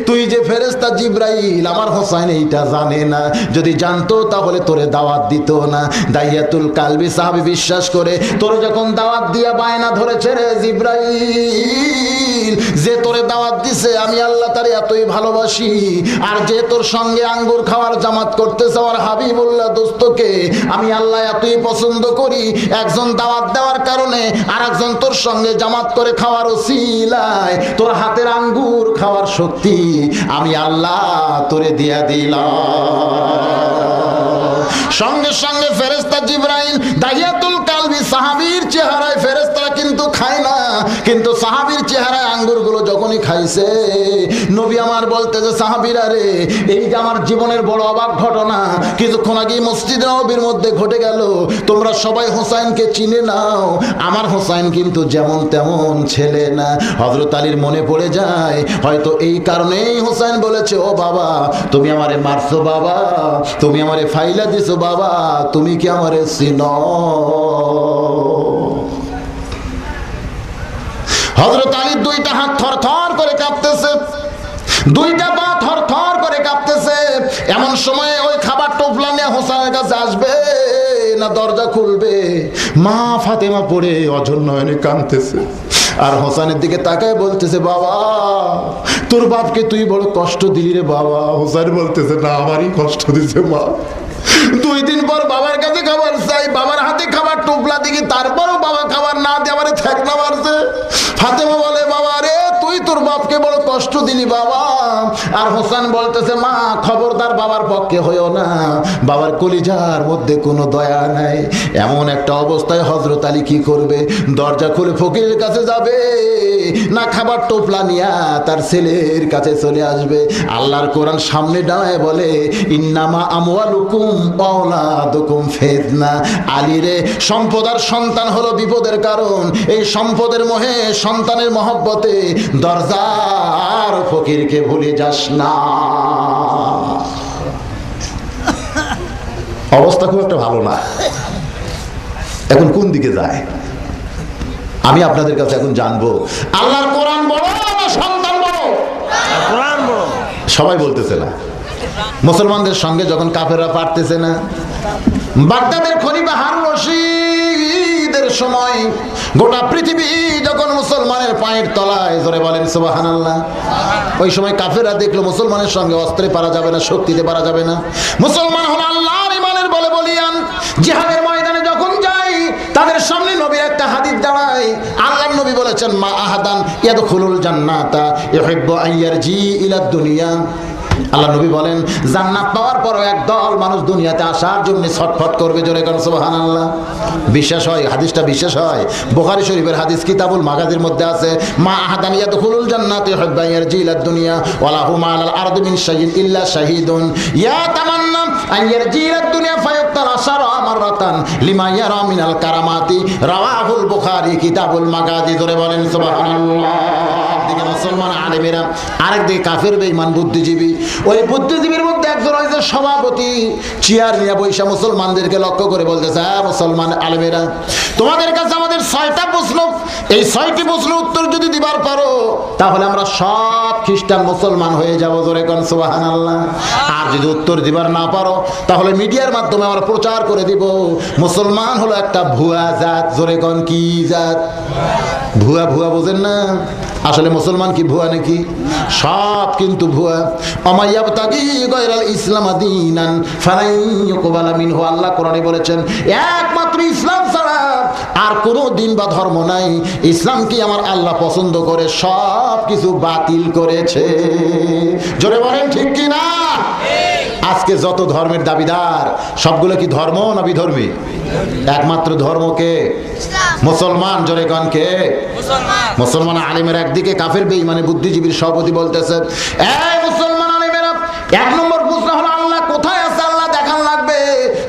তুই যে ফেরেশতা জিবরাইল, আমার হোসাইন এইটা জানে না। যদি জানতো তাহলে তোরে দাওয়াত দিত না। দাইয়াতুল কালবি সাহাবী বিশ্বাস করে তোরে যখন দাওয়াত দিয়া বায়না ধরেছে রে জিবরাইল, যে তোরে দাওয়াত দিছে আমি আল্লাহ তারে এতই ভালোবাসি, আর যে তোর সঙ্গে আঙ্গুর খাওয়ার জামাত করতেছে আমার হাবিবুল্লাহ দোস্তকে আমি আল্লাহ এতই পছন্দ করি, একজন দাওয়াত দেওয়ার কারণে আর একজন তোর সঙ্গে জামাত করে খাওয়ার ওসিলায় তোর হাতের আঙ্গুর খাওয়ার শক্তি আমি আল্লাহ তোরে দিয়া দিলাম। সঙ্গে সঙ্গে ফেরেশতা জিবরাইল দাইয়াতুল কালবি সাহাবীর চেহারায়, ফেরেশতারা কিন্তু খায় না, কিন্তু সাহাবীর চেহারায় আঙ্গুরগুলো যখনই খাইছে, নবী আমার বলতেছে সাহাবীরা রে, এই যে আমার জীবনের বড় অবাক ঘটনা কিছুক্ষণ আগে মসজিদে নববীর মধ্যে ঘটে গেল। তোমরা সবাই হোসাইনকে চিনে নাও, আমার হোসাইন কিন্তু যেমন তেমন ছেলে না। হযরত আলীর মনে পড়ে যায় হয়তো এই কারণেই হোসাইন বলেছে ও বাবা তুমি আমারে মারছো বাবা, তুমি আমারে ফাইলা দিছো বাবা, তুমি কি আমারে চিনো? হযরত আলীর 2টা হাত থরথর করে কাঁপতেছে, 2টা পা থরথর করে কাঁপতেছে। এমন সময় ওই খাবার টোপলা নিয়ে হোসেনের কাছে আসবে না দরজা খুলবে, মা ফাতেমা পড়ে অঝর নয়নে কাঁদতেছে। আর হোসেনের দিকে তাকায় বলতেছে বাবা তোর বাপকে তুই বড় কষ্ট দিলি রে বাবা। হোসেন বলতেছে না আমারই কষ্ট দিছে মা। 2 দিন পর বাবার কাছে খাবার চাই, বাবার হাতে খাবার টোপলা দিকে, তারপরও বাবা খাবার না দিয়ে আমারে ঠেকনা মারছে। ফাতেমা বলে বাবা রে তুই তোর বাপকে বড় কষ্ট দিলি বাবা। আর হোসেন বলতেছে মা খবরদার বাবার পক্ষে হইও না, বাবার কলিজার মধ্যে কোনো দয়া নাই। এমন একটা অবস্থায় হযরত আলী কি করবে? দরজা খুলে ফকিরের কাছে যাবে না খাবার টোপলা নিয়া তার ছেলের কাছে চলে আসবে? আল্লাহর কোরআন সামনে দাঁড়ায় বলে ইন্নামা আমওয়ালুকুম ওয়া আওলাদুকুম ফিতনা। আলী রে সম্পদ আর সন্তান হলো বিপদের কারণ। এই সম্পদের মোহে সন্তানের মহব্বতে দরজার ফকিরকে ভুলে যাস না। অবস্থা খুব একটা ভালো না। এখন কোন দিকে যায়? আমি আপনাদের কাছে এখন জানবো, আল্লাহর কোরআন বড় না সন্তান বড়? কোরআন বড়। সবাই বলতেছে না। মুসলমানদের সঙ্গে যখন কাফেররা পারতেছে না, বাগদাদের খলিফা হারুন রশিদের সময় গোটা পৃথিবী যখন মুসলমানের পায়ের তলায়, জোরে বলেন সুবহানাল্লাহ। ওই সময় কাফেররা দেখলো মুসলমানের সঙ্গে অস্ত্রে পারা যাবে না, শক্তিতে পারা যাবে না। মুসলমান হলো আল্লাহর ইমানের বলে বলিয়ান, জিহাদের ময়দানে যখন যায় তাদের সামনে নবীর একটা হাদিস দাঁড়ায়। আল্লাহর নবী বলেছেন, মা আহাদান ইয়াদখুলুল জান্নাতা ইউহিব্বু আন ইয়ারজি ইলাদ দুনিয়া। আল্লাহ নবী বলেন, জান্নাত পাওয়ার পরও একদল মানুষ দুনিয়াতে আসার জন্য ছটফট করবে, জোরে কোন সুবহানাল্লাহ। বিশ্বাস হয়? হাদিসটা বিশ্বাস হয়? বুখারী শরীফের হাদিস কিতাবুল মাগাজির মধ্যে আছে, মা আহাদান ইয়াদখুলুল জান্নাতা ইউহিব্বু আন ইয়ারজি ইলাদ দুনিয়া ওয়া লাহু মা আলাল আরদি মিন শাইইন ইল্লা শাহীদুন ইয়াতামান্না আন ইয়ারজি ইলাদ দুনিয়া ফায়াক্তাল আশারা মাররাতান লিমা ইয়ারা মিনাল কারামাতি। রাওয়াহুল বুখারী কিতাবুল মাগাজি। জোরে বলেন সুবহানাল্লাহ। একদিকে মুসলমান আলেমেরা, আরেকদিকে কাফের বেঈমান বুদ্ধিজীবী। ওই বুদ্ধিজীবীর মধ্যে একজন হয়েছে সভাপতি, চেয়ার নিয়ে বৈশা মুসলমানদেরকে লক্ষ্য করে বলতেছে, হ্যাঁ মুসলমান আলেমেরা, তোমাদের কাছে আমাদের 6টা প্রশ্ন, এই 6টি প্রশ্নের উত্তর যদি দিবার পারো তাহলে আমরা সব খ্রিস্টান মুসলমান হয়ে যাবো, জোরে কোন সুবহানাল্লাহ। আর যদি উত্তর দিবার না পারো তাহলে মিডিয়ার মাধ্যমে আমরা প্রচার করে দিব মুসলমান হলো একটা ভুয়া জাত, জোরে কোন কি জাত? ভুয়া। ভুয়া বোঝেন না? আসলে মুসলমান কি ভুয়া নাকি? সব কিন্তু ভুয়া। আমাইয়াবতাগি গায়রাল ইসলাম দীনান ফালাই ইউকবালা মিনহু। আল্লাহ কোরআনে বলেছেন, একমাত্র ইসলাম ছাড়া আর কোনো দিন বা ধর্ম নাই। ইসলামকে আমার আল্লাহ পছন্দ করে সব কিছু বাতিল করেছে। জোরে বলেন ঠিক কি না? আজকে যত ধর্মের দাবিদার সবগুলো কি ধর্ম না বিধর্মী? একমাত্র ধর্মকে মুসলমান। জোরে কোন কে? মুসলমান আলেমের একদিকে, কাফের বেঈমানে বুদ্ধিজীবীর সভাপতি বলতেছে, এই মুসলমান আলেমেরা, 1 নম্বর প্রশ্ন হলো আল্লাহ কোথায় আছে, আল্লাহ দেখান লাগবে।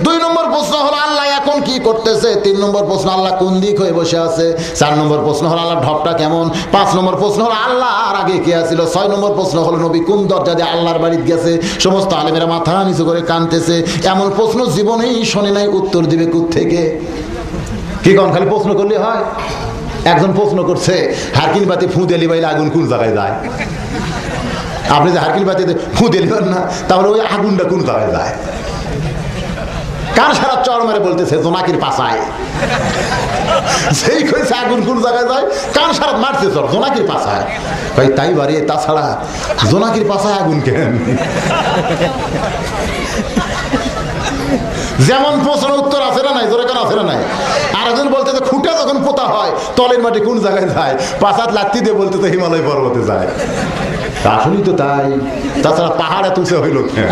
2 নম্বর প্রশ্ন হলো আল্লাহ এখন কি করতেছে। 3 নম্বর প্রশ্ন আল্লাহ কোন দিক হয়ে বসে আছে। 4 নম্বর প্রশ্ন হলো আল্লাহ ঢপটা কেমন। 5 নম্বর প্রশ্ন হলো আল্লাহ আর আগে কে আছিল। 6 নম্বর প্রশ্ন হলো নবী কোন দরজা দিয়ে আল্লাহর বাড়িতে গেছে। সমস্ত আলেমেরা মাথা নিচু করে কাঁদতেছে, এমন প্রশ্ন জীবনেই শোনে নাই, উত্তর দিবে কোত্থেকে? কি কোন খালি প্রশ্ন করলে হয়? একজন প্রশ্ন করছে, হারকিন বাতি ফু দিলি বাইলে আগুন কোন জায়গায় যায়? আপনি যে হারকিন বাতিতে ফু দিলেন না, তাহলে ওই আগুনটা কোন জায়গায় যায়? কার সারা চর মেরে বলতেছে জোনাকির পাশায়। সেই কইছে আগুন কোন জায়গায় যায়, কার সারা মারছে চর জোনাকির পাশায়। ভাই তাই বাড়ি, তাছাড়া জোনাকির পাশায় আগুন কেন? যেমন প্রশ্ন উত্তর আছে না নাই? জোরে কেন আছে না নাই? আর একজন বলতেছে খুঁটে যখন পোতা হয় তলের মাটি কোন জায়গায় যায়? পাঁচাত লাত্তি দিয়ে বলতেছে হিমালয় পর্বতে যায়। আসলেই তো তাই, তাছাড়া পাহাড়ে তুলছে হইল কেন?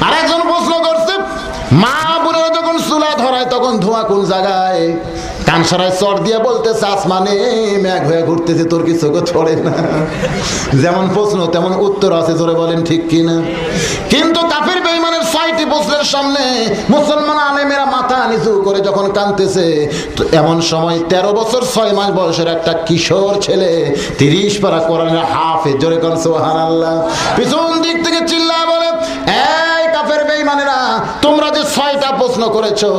আরেকজন প্রশ্ন করছে, মা বোনেরা যখন চুলা ধরায় তখন ধোঁয়া কোন জায়গায়? কানসারায় চর দিয়ে বলতেছে আসমানে মেঘ হয়ে ঘুরতেছে, তোর কি চোখে ছড়ে না? যেমন প্রশ্ন তেমন উত্তর আছে, জোরে বলেন ঠিক কিনা? কিন্তু কাফের বেঈমানের 6টি প্রশ্নের সামনে মুসলমান আলেমেরা মাথা নিচু করে যখন কাঁদতেছে, এমন সময় 13 বছর 6 মাস বয়সের একটা কিশোর ছেলে 30 পারা কোরআনের হাফেজ, জোরে কোন সুবহানাল্লাহ, পিছন দিক থেকে চিল্লায় বলে, এই কাফের বেঈমানেরা, তোমরা যে 6টা প্রশ্ন করেছো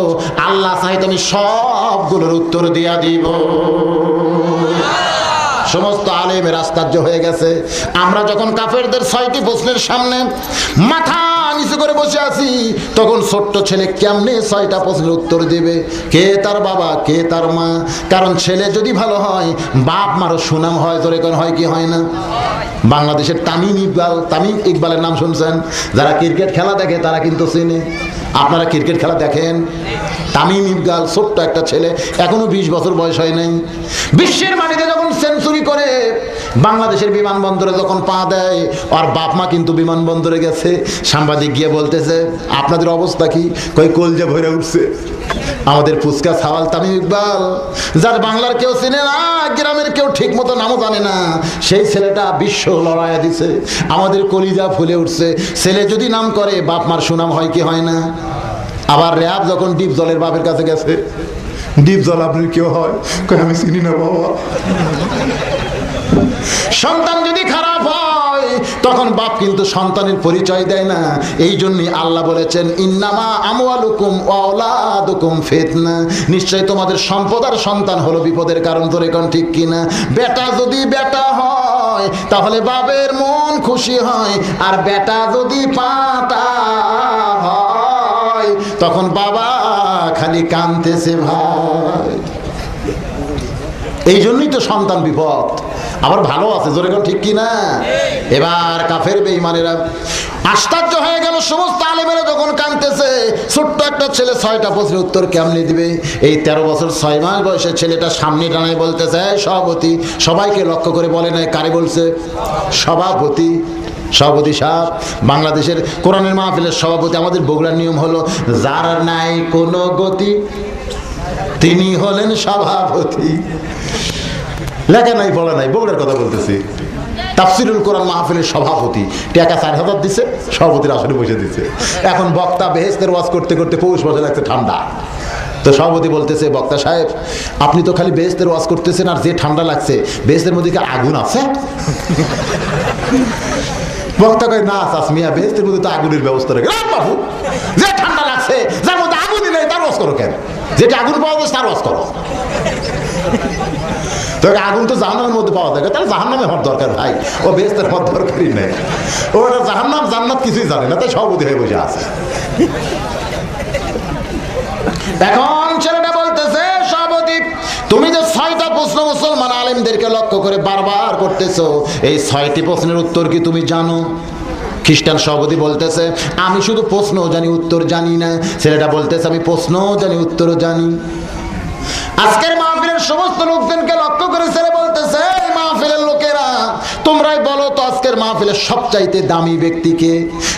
আল্লাহ চাইতে আমি সবগুলোর উত্তর দিয়া দিব। সমস্ত আলেমের আশ্চর্য হয়ে গেছে। আমরা যখন কাফেরদের 6টি প্রশ্নের সামনে মাথা নিচু করে বসে আছি, তখন ছোট্ট ছেলে কেমনে 6টা প্রশ্নের উত্তর দেবে? কে তার বাবা, কে তার মা? কারণ ছেলে যদি ভালো হয় বাপ মারও সুনাম হয়, জোরে কোন হয় কি হয় না? বাংলাদেশের তামিম ইকবালের নাম শুনছেন? যারা ক্রিকেট খেলা দেখে তারা কিন্তু চেনে। আপনারা ক্রিকেট খেলা দেখেন? তামিম ইকবাল ছোট্ট একটা ছেলে, এখনো 20 বছর বয়স হয় নাই। বিশ্বের মাটিতে যখন সেঞ্চুরি করে বাংলাদেশের বিমানবন্দরে যখন পা দেয়, আর বাপ মা কিন্তু বিমানবন্দরে গেছে। সাংবাদিক গিয়ে বলতেছে, আপনাদের অবস্থা কি? কই কলজা ভরে উঠছে। আমাদের ফুচকা সাওয়াল তামিম ইকবাল, যার বাংলার কেউ চিনে না, গ্রামের কেউ ঠিক মতো নামও জানে না, সেই ছেলেটা বিশ্ব লড়াইয়া দিছে। আমাদের কলিজা ফুলে উঠছে। ছেলে যদি নাম করে বাপ মার সুনাম হয় কি হয় না? আবার র্যাব যখন ডিপ জলের বাপের কাছে গেছে, ডিপ জল আপনার কেউ হয়? কই আমি চিনি না বাবা। সন্তান যদি খারাপ হয় তখন বাপ কিন্তু সন্তানের পরিচয় দেয় না। এই জন্যই আল্লাহ বলেছেন ইন্নামা আমওয়ালুকুম ওয়া আওলাদুকুম ফিতনা, নিশ্চয় তোমাদের সম্পদ আর সন্তান হলো বিপদের কারণ। ধরে কোন ঠিক কিনা? বেটা যদি বেটা হয় তাহলে বাপের মন খুশি হয়, আর বেটা যদি পাটা হয় তখন বাবা খালি কাঁদতেছে ভাই। এই জন্যই তো সন্তান বিপদ। আবার ভালো আছে, জোরে কোন ঠিক কিনা? এবার কাফের বেঈমানেরা আশ্চর্য হয়ে গেল। সমস্ত আলেমেরা যখন কাঁদতেছে, ছোট্ট একটা ছেলে 6টা প্রশ্নের উত্তর কেমনে দিবে? এই 13 বছর 6 মাস বয়সের ছেলেটা সামনে দাঁড়ায় বলতেছে, সভাপতি, সবাইকে লক্ষ্য করে বলে নাই কারে বলছে? সভাপতি। সভাপতি সাহেব, বাংলাদেশের কোরআনের মাহফিলের সভাপতি। আমাদের বগুড়ার নিয়ম হলো যার নাই কোনো গতি তিনি হলেন সভাপতি। লেখা নাই, বলা নাই, বগুড়ার কথা বলতেছি। তাফসিরুল কোরআন মাহফিলের সভাপতি টাকা 4000 দিছে, সভাপতির আসনে বসে দিছে। এখন বক্তা বেহেশতের ওয়াজ করতে করতে পৌষ মাসে লাগছে ঠান্ডা, তো সভাপতি বলতেছে, বক্তা সাহেব আপনি তো খালি বেহেশতের ওয়াজ করতেছেন, আর যে ঠান্ডা লাগছে বেহেশতের মধ্যে কি আগুন আছে? বক্তা কয় না চাচমিয়া, বেহেশতের মধ্যে তো আগুনের ব্যবস্থা রেখে। বাবু, যে ঠান্ডা লাগছে যার মধ্যে আগুনই নেই তার ওয়াজ করো কেন? যেটা আগুন পাওয়া যায় তার ওয়াজ করো। তোকে আগুন তো জাহান্নামের মধ্যে পাওয়া যায়, তাহলে জাহান্নামে হওয়ার দরকার ভাই, ও বেহেশতের হওয়ার দরকারই নেই। ও জাহান্নাম জান্নাত কিছুই জানে না, তাই সভাপতি হয়ে বসে আছে। এখন ছেলেটা বলতেছে, সভাপতি তুমি যে 6টা প্রশ্ন মুসলমান আলেমদেরকে লক্ষ্য করে বারবার করতেছো, এই 6টি প্রশ্নের উত্তর কি তুমি জানো? খ্রিস্টান সভাপতি বলতেছে, আমি শুধু প্রশ্ন জানি, উত্তর জানি না। ছেলেটা বলতেছে, আমি প্রশ্ন জানি, উত্তরও জানি। আজকের মাহফিলের সমস্ত লোকজনকে লক্ষ্য করে ছেলে বলতেছে, এই মাহফিলের লোকেরা তোমরাই বলো তো আজকের মাহফিলের সবচাইতে দামি ব্যক্তিকে?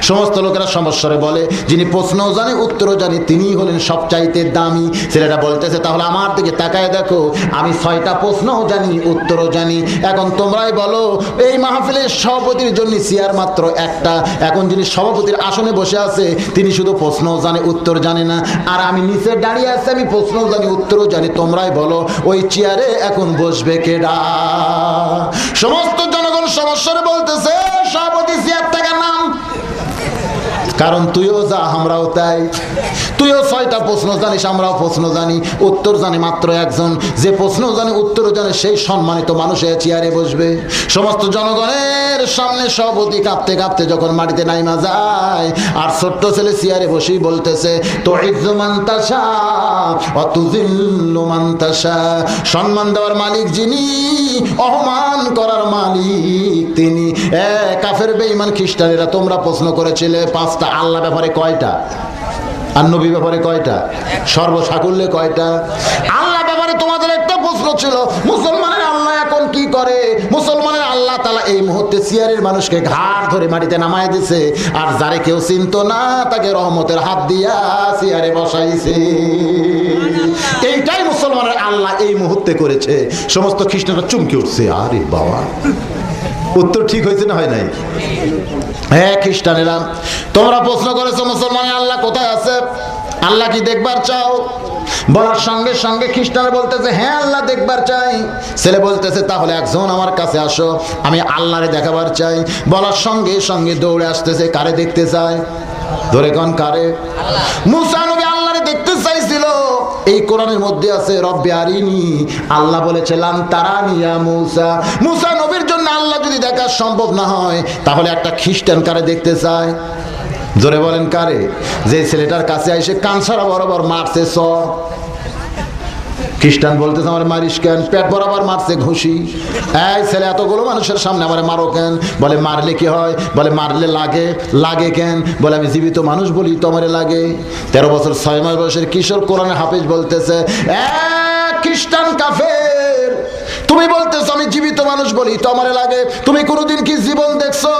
সমস্ত লোকেরা সমস্যারে বলে, যিনি প্রশ্নও জানে উত্তরও জানে তিনিই হলেন সবচাইতে দামি। ছেলেটা বলতেছে, তাহলে আমার দিকে তাকায় দেখো, আমি 6টা প্রশ্নও জানি, উত্তরও জানি। এখন তোমরাই বলো, এই মাহফিলের সভাপতির জন্য চেয়ার মাত্র একটা, এখন যিনি সভাপতির আসনে বসে আছে তিনি শুধু প্রশ্নও জানে, উত্তর জানে না, আর আমি নিচে দাঁড়িয়ে আছি, আমি প্রশ্নও জানি, উত্তরও জানি। তোমরাই বলো ওই চেয়ারে এখন বসবে কেডা? সমস্ত জনগণ সমস্যারে বলতেছে, সভাপতি চেয়ার থেকে নাম। কারণ তুইও যা আমরাও তাই, তুইও 6টা প্রশ্ন জানিস, আমরাও প্রশ্ন জানি, উত্তর জানি মাত্র একজন। যে প্রশ্ন জানে উত্তরও জানে সেই সম্মানিত মানুষের চেয়ারে বসবে। সমস্ত জনগণের সামনে সভাপতি কাঁপতে কাঁপতে যখন মাটিতে নাইমা যায়, আর ছোট্ট ছেলে চেয়ারে বসেই বলতেছে, তুইজ্জু মান তাশা ওয়া তুযিল্লু মান তাশা, সম্মান দেওয়ার মালিক যিনি, অপমান করার মালিক তিনি। কাফের বেঈমান খ্রিস্টানেরা তোমরা প্রশ্ন করেছিলে 5টা, আল্লাহ ব্যাপারে কয়টা? আর নবী ব্যাপারে কয়টা? সর্বসাকুল্যে কয়টা? আল্লাহ ব্যাপারে তোমাদের একটা প্রশ্ন ছিল, মুসলমানের আল্লাহ এখন কি করে? মুসলমানের আল্লাহ তাআলা এই মুহূর্তে সিয়ারের মানুষকে ঘাড় ধরে মাটিতে নামায় দিছে, আর যারে কেউ চিনতো না তাকে রহমতের হাত দিয়া সিয়ারে বসাইছে। এইটাই মুসলমানের আল্লাহ এই মুহূর্তে করেছে। সমস্ত খ্রিস্টানরা চমকে উঠছে, আরে বাবা, উত্তর ঠিক হয়েছে না হয় নাই? হ্যাঁ খ্রিস্টানেরা, তোমরা প্রশ্ন করেছো মুসলমানের আল্লাহ কোথায় আছে, আল্লাহ কি দেখবার চাও? বলার সঙ্গে সঙ্গে খ্রিস্টান বলতেছে, হ্যাঁ আল্লাহ দেখবার চাই। ছেলে বলতেছে, তাহলে একজন আমার কাছে আসো, আমি আল্লাহরে দেখাবার চাই। বলার সঙ্গে সঙ্গে দৌড়ে আসতেছে, কারে দেখতে চায়? ধরে কোন কারে? মুসা নবী আল্লাহরে দেখতে চাইছিল। এই কোরআনের মধ্যে আছে, রব্বি আরিনি, আল্লাহ বলেছে লান তারানি ইয়া মুসা। মুসা নবীর জন্য আল্লাহ যদি দেখা সম্ভব না হয়, তাহলে একটা খ্রিস্টান কারে দেখতে চায়? জোরে বলেন কারে? যে ছেলেটার কাছে এসে কানসারা বরাবর মারছে সর। খ্রিস্টান বলতেছে, আমার মারিস কেন? পেট বরাবর মারছে ঘুষি। এই ছেলে এতগুলো মানুষের সামনে আমার মারো কেন? বলে মারলে কি হয়? বলে মারলে লাগে। লাগে কেন? বলে আমি জীবিত মানুষ বলি তো আমারে লাগে। 13 বছর 6 মাস বয়সের কিশোর কোরআনের হাফেজ বলতেছে, খ্রিস্টান কাফের, তুমি বলতেছো আমি জীবিত মানুষ বলি তো আমারে লাগে, তুমি কোনোদিন কি জীবন দেখছো?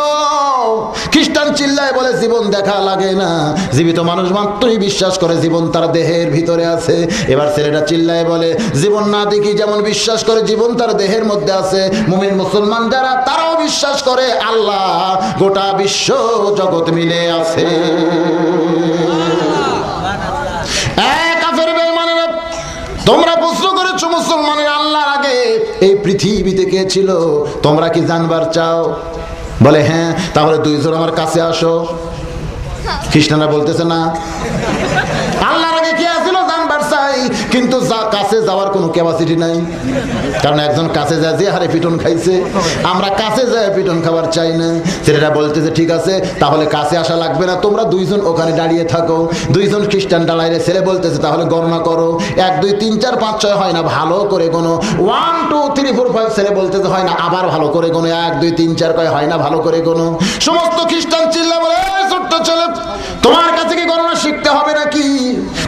খ্রিস্টান চিল্লায় বলে, জীবন দেখা লাগে না, জীবিত মানুষ মাত্রই বিশ্বাস করে জীবন তার দেহের ভিতরে আছে। এবার ছেলেটা চিল্লায় বলে, জীবন না দেখি যেমন বিশ্বাস করে জীবন তার দেহের মধ্যে আছে, মুমিন মুসলমান যারা তারাও বিশ্বাস করে আল্লাহ গোটা বিশ্ব জগৎ মিলে আছে। কাফের বেঈমানেরা, তোমরা প্রশ্ন করেছো মুসলমানের আল্লাহর আগে এই পৃথিবীতে কে ছিল, তোমরা কি জানবার চাও? বলে হ্যাঁ, তাহলে দুইজন আমার কাছে আসো। খ্রিস্টানরা বলতেছে না, আল্লাহর আগে কে আসিল জানবার চাই, কিন্তু কাছে যাওয়ার কোনো ক্যাপাসিটি নাই। কারণ একজন কাছে যায় যে হারে পিটন খাইছে, আমরা কাছে যায় পিটন খাবার চাই না। ছেলেরা বলতেছে ঠিক আছে, তাহলে কাছে আসা লাগবে না, তোমরা দুইজন ওখানে দাঁড়িয়ে থাকো। দুইজন খ্রিস্টান দাঁড়াইলে ছেলে বলতেছে তাহলে গণনা করো, 1 2 3 4 5 6 হয় না, ভালো করে গোনো। 1 2 3 4 5 ছেলে বলতেছে হয় না, আবার ভালো করে গোনো। 1 2 3 4 কয় হয় না, ভালো করে গোনো। সমস্ত খ্রিস্টান চিল্লা বলে ছোট্ট ছেলে, তোমার কাছে কি গণনা শিখতে হবে নাকি?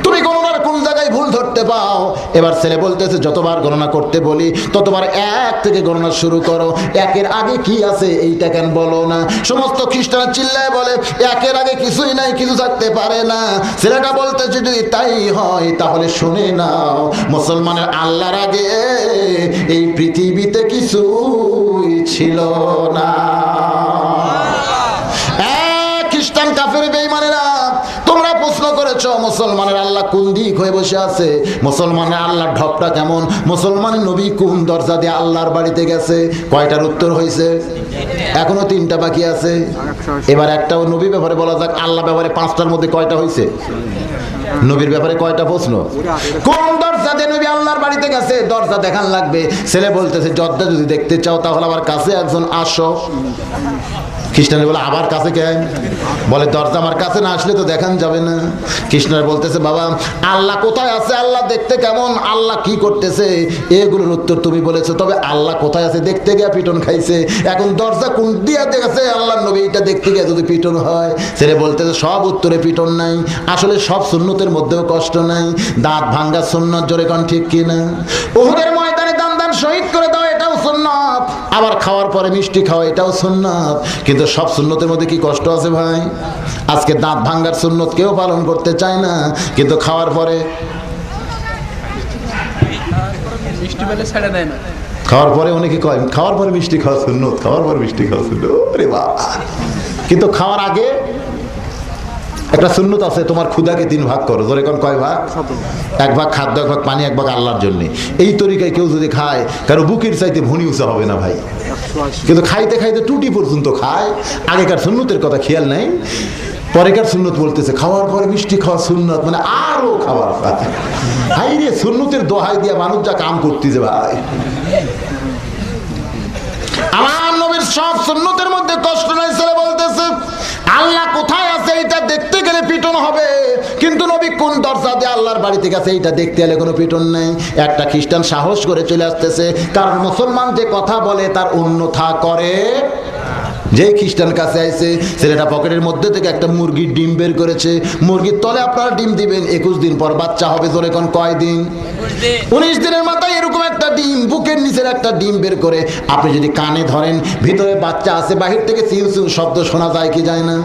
তুমি গণনার কোন জায়গায় ভুল ধরতে পাও? এবার ছেলে বলতেছে যতবার গণনা করতে বলি ততবার 1 থেকে গণনা শুরু করো, 1 এর আগে কি আছে এইটা কেন বলো না? সমস্ত খ্রিস্টান চিল্লায় বলে 1 এর আগে কিছুই নাই, কিছু থাকতে পারে না। ছেলেটা বলতেছে যদি তাই হয় তাহলে শুনে নাও, মুসলমানের আল্লাহর আগে এই পৃথিবীতে কিছুই ছিল না। খ্রিস্টান কাফের বেঈমানেরা, তোমরা প্রশ্ন করেছো মুসলমানের আল্লাহ কোন দিক হয়ে বসে আছে, মুসলমানের আল্লাহর ঢপটা কেমন, মুসলমানের নবী কোন দরজা দিয়ে আল্লাহর বাড়িতে গেছে? কয়টার উত্তর হয়েছে? এখনো 3টা বাকি আছে। এবার একটাও নবী ব্যাপারে বলা যাক, আল্লাহ ব্যাপারে 5টার মধ্যে কয়টা হয়েছে? নবীর ব্যাপারে কয়টা প্রশ্ন? কোন দরজা দিয়ে নবী আল্লাহর বাড়িতে গেছে? দরজা দেখান লাগবে। ছেলে বলতেছে দরজা যদি দেখতে চাও তাহলে আমার কাছে একজন আসো। খ্রিস্টান বলে আবার কাছে কেন? বলে দরজা আমার কাছে না আসলে তো দেখান যাবে না। খ্রিস্টান বলতেছে বাবা আল্লাহ কোথায় আছে, আল্লাহ দেখতে কেমন, আল্লাহ কি করতেছে, এগুলোর উত্তর তুমি বলেছো, তবে আল্লাহ কোথায় আছে দেখতে গিয়ে পিটন খাইছে। এখন দরজা কোন দিয়া দেখেছে আল্লাহ নবী, এটা দেখতে গিয়ে যদি পিটন হয়। ছেলে বলতেছে সব উত্তরে পিটন নাই, আসলে সব সুন্নতের মধ্যেও কষ্ট নাই। দাঁত ভাঙ্গা সুন্নত, জোরে কোন ঠিক কিনা? উহুদের ময়দানে দান শহীদ করে দাও, এটাও সুন্নাত। আবার খাওয়ার পরে মিষ্টি খাওয়া, এটাও সুন্নাত। কিন্তু সব সুন্নতের মধ্যে কি কষ্ট আছে ভাই? আজকে দাঁত ভাঙ্গার সুন্নত কেউ পালন করতে চায় না, কিন্তু খাওয়ার পরে মিষ্টি পেলে ছেড়ে দেয় না। খাওয়ার পরে অনেকে কয় খাওয়ার পরে মিষ্টি খাওয়া সুন্নত, খাওয়ার পরে মিষ্টি খাওয়া সুন্নত। আরে বাবা, কিন্তু খাওয়ার আগে একটা সুন্নত আছে, তোমার ক্ষুধাকে 3 ভাগ করো। ধরে কোন কয় ভাগ? 1 ভাগ খাদ্য, 1 ভাগ পানি, 1 ভাগ আল্লাহর জন্য। এই তরিকায় কেউ যদি খায় কারো বুকের চাইতে ভনি উঁচা হবে না ভাই। কিন্তু খাইতে খাইতে টুটি পর্যন্ত খায়। আগেকার সুন্নতের কথা খেয়াল নাই, পরেকার সুন্নত বলতেছে খাওয়ার পরে মিষ্টি খাওয়া সুন্নত, মানে আরো খাওয়ার। হাই রে, সুন্নতের দোহাই দিয়া মানুষ যা কাম করতেছে ভাই। আমার নবীর সব সুন্নতের মধ্যে কষ্ট নাই। ছেলে বলতেছে আল্লাহ কোথায় আছে এটা দেখতে গেলে পিটন হবে, কিন্তু নবী কোন দরজা দিয়ে আল্লাহর বাড়িতে গেছে এইটা দেখতে গেলে কোনো পিটন নেই। একটা খ্রিস্টান সাহস করে চলে আসতেছে, কারণ মুসলমান যে কথা বলে তার অন্যথা করে। যে খ্রিস্টান কাছে আইছে, ছেলেটা পকেটের মধ্যে থেকে একটা মুরগির ডিম বের করেছে। মুরগির তলে আপনারা ডিম দিবেন, 21 দিন পর বাচ্চা হবে। জোরে কোন কয় দিন? 19 দিনের মাথায় এরকম একটা ডিম, বুকের নিচের একটা ডিম বের করে আপনি যদি কানে ধরেন, ভিতরে বাচ্চা আছে, বাহির থেকে চিউ চিউ শব্দ শোনা যায় কি যায় না?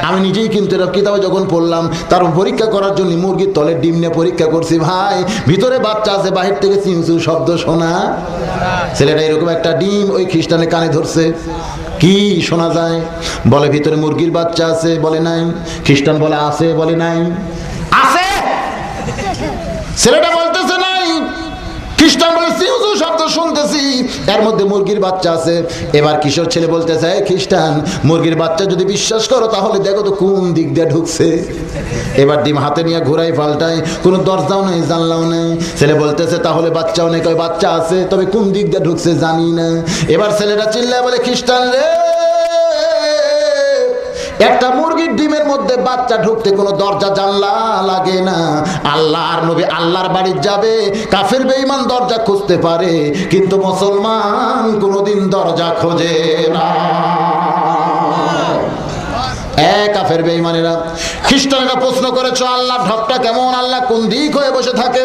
আমি নিজেই কিন্তু এটা কিতাবে যখন পড়লাম, তার পরীক্ষা করার জন্য মুরগির তলের ডিম নিয়ে পরীক্ষা করছি। ভাই ভিতরে বাচ্চা আছে, বাহির থেকে চিউ চিউ শব্দ শোনা। ছেলেটা এরকম একটা ডিম ওই খ্রিস্টানের কানে ধরছে। কি শোনা যায়? বলে ভিতরে মুরগির বাচ্চা আছে, বলে নাই। খ্রিস্টান বলে আছে, বলে নাই। আছে, ছেলেটা বলতেছে নাই। খ্রিস্টান বলে চিউ চিউ শব্দ শুনতেছি, এর মধ্যে মুরগির বাচ্চা আছে। এবার কিশোর ছেলে বলতেছে খ্রিস্টান, মুরগির বাচ্চা যদি বিশ্বাস করো তাহলে দেখো তো কোন দিক দিয়ে ঢুকছে। এবার ডিম হাতে নিয়ে ঘুরাই পাল্টাই, কোনো দরজাও নেই, জানলাও নেই। ছেলে বলতেছে তাহলে বাচ্চাও নেই, কয় বাচ্চা আছে, তবে কোন দিক দিয়ে ঢুকছে জানি না। এবার ছেলেটা চিল্লায় বলে খ্রিস্টান রে, একটা মুরগির ডিমের মধ্যে বাচ্চা ঢুকতে কোনো দরজা জানলা লাগে না। আল্লাহর নবী আল্লাহর বাড়ি যাবে, কাফের বেঈমান দরজা খুঁজতে পারে, কিন্তু মুসলমান কোনোদিন দরজা খোঁজে না। কাফের বেঈমানেরা, খ্রিস্টানেরা প্রশ্ন করেছো আল্লাহর ঢপটা কেমন, আল্লাহ কোন দিক হয়ে বসে থাকে?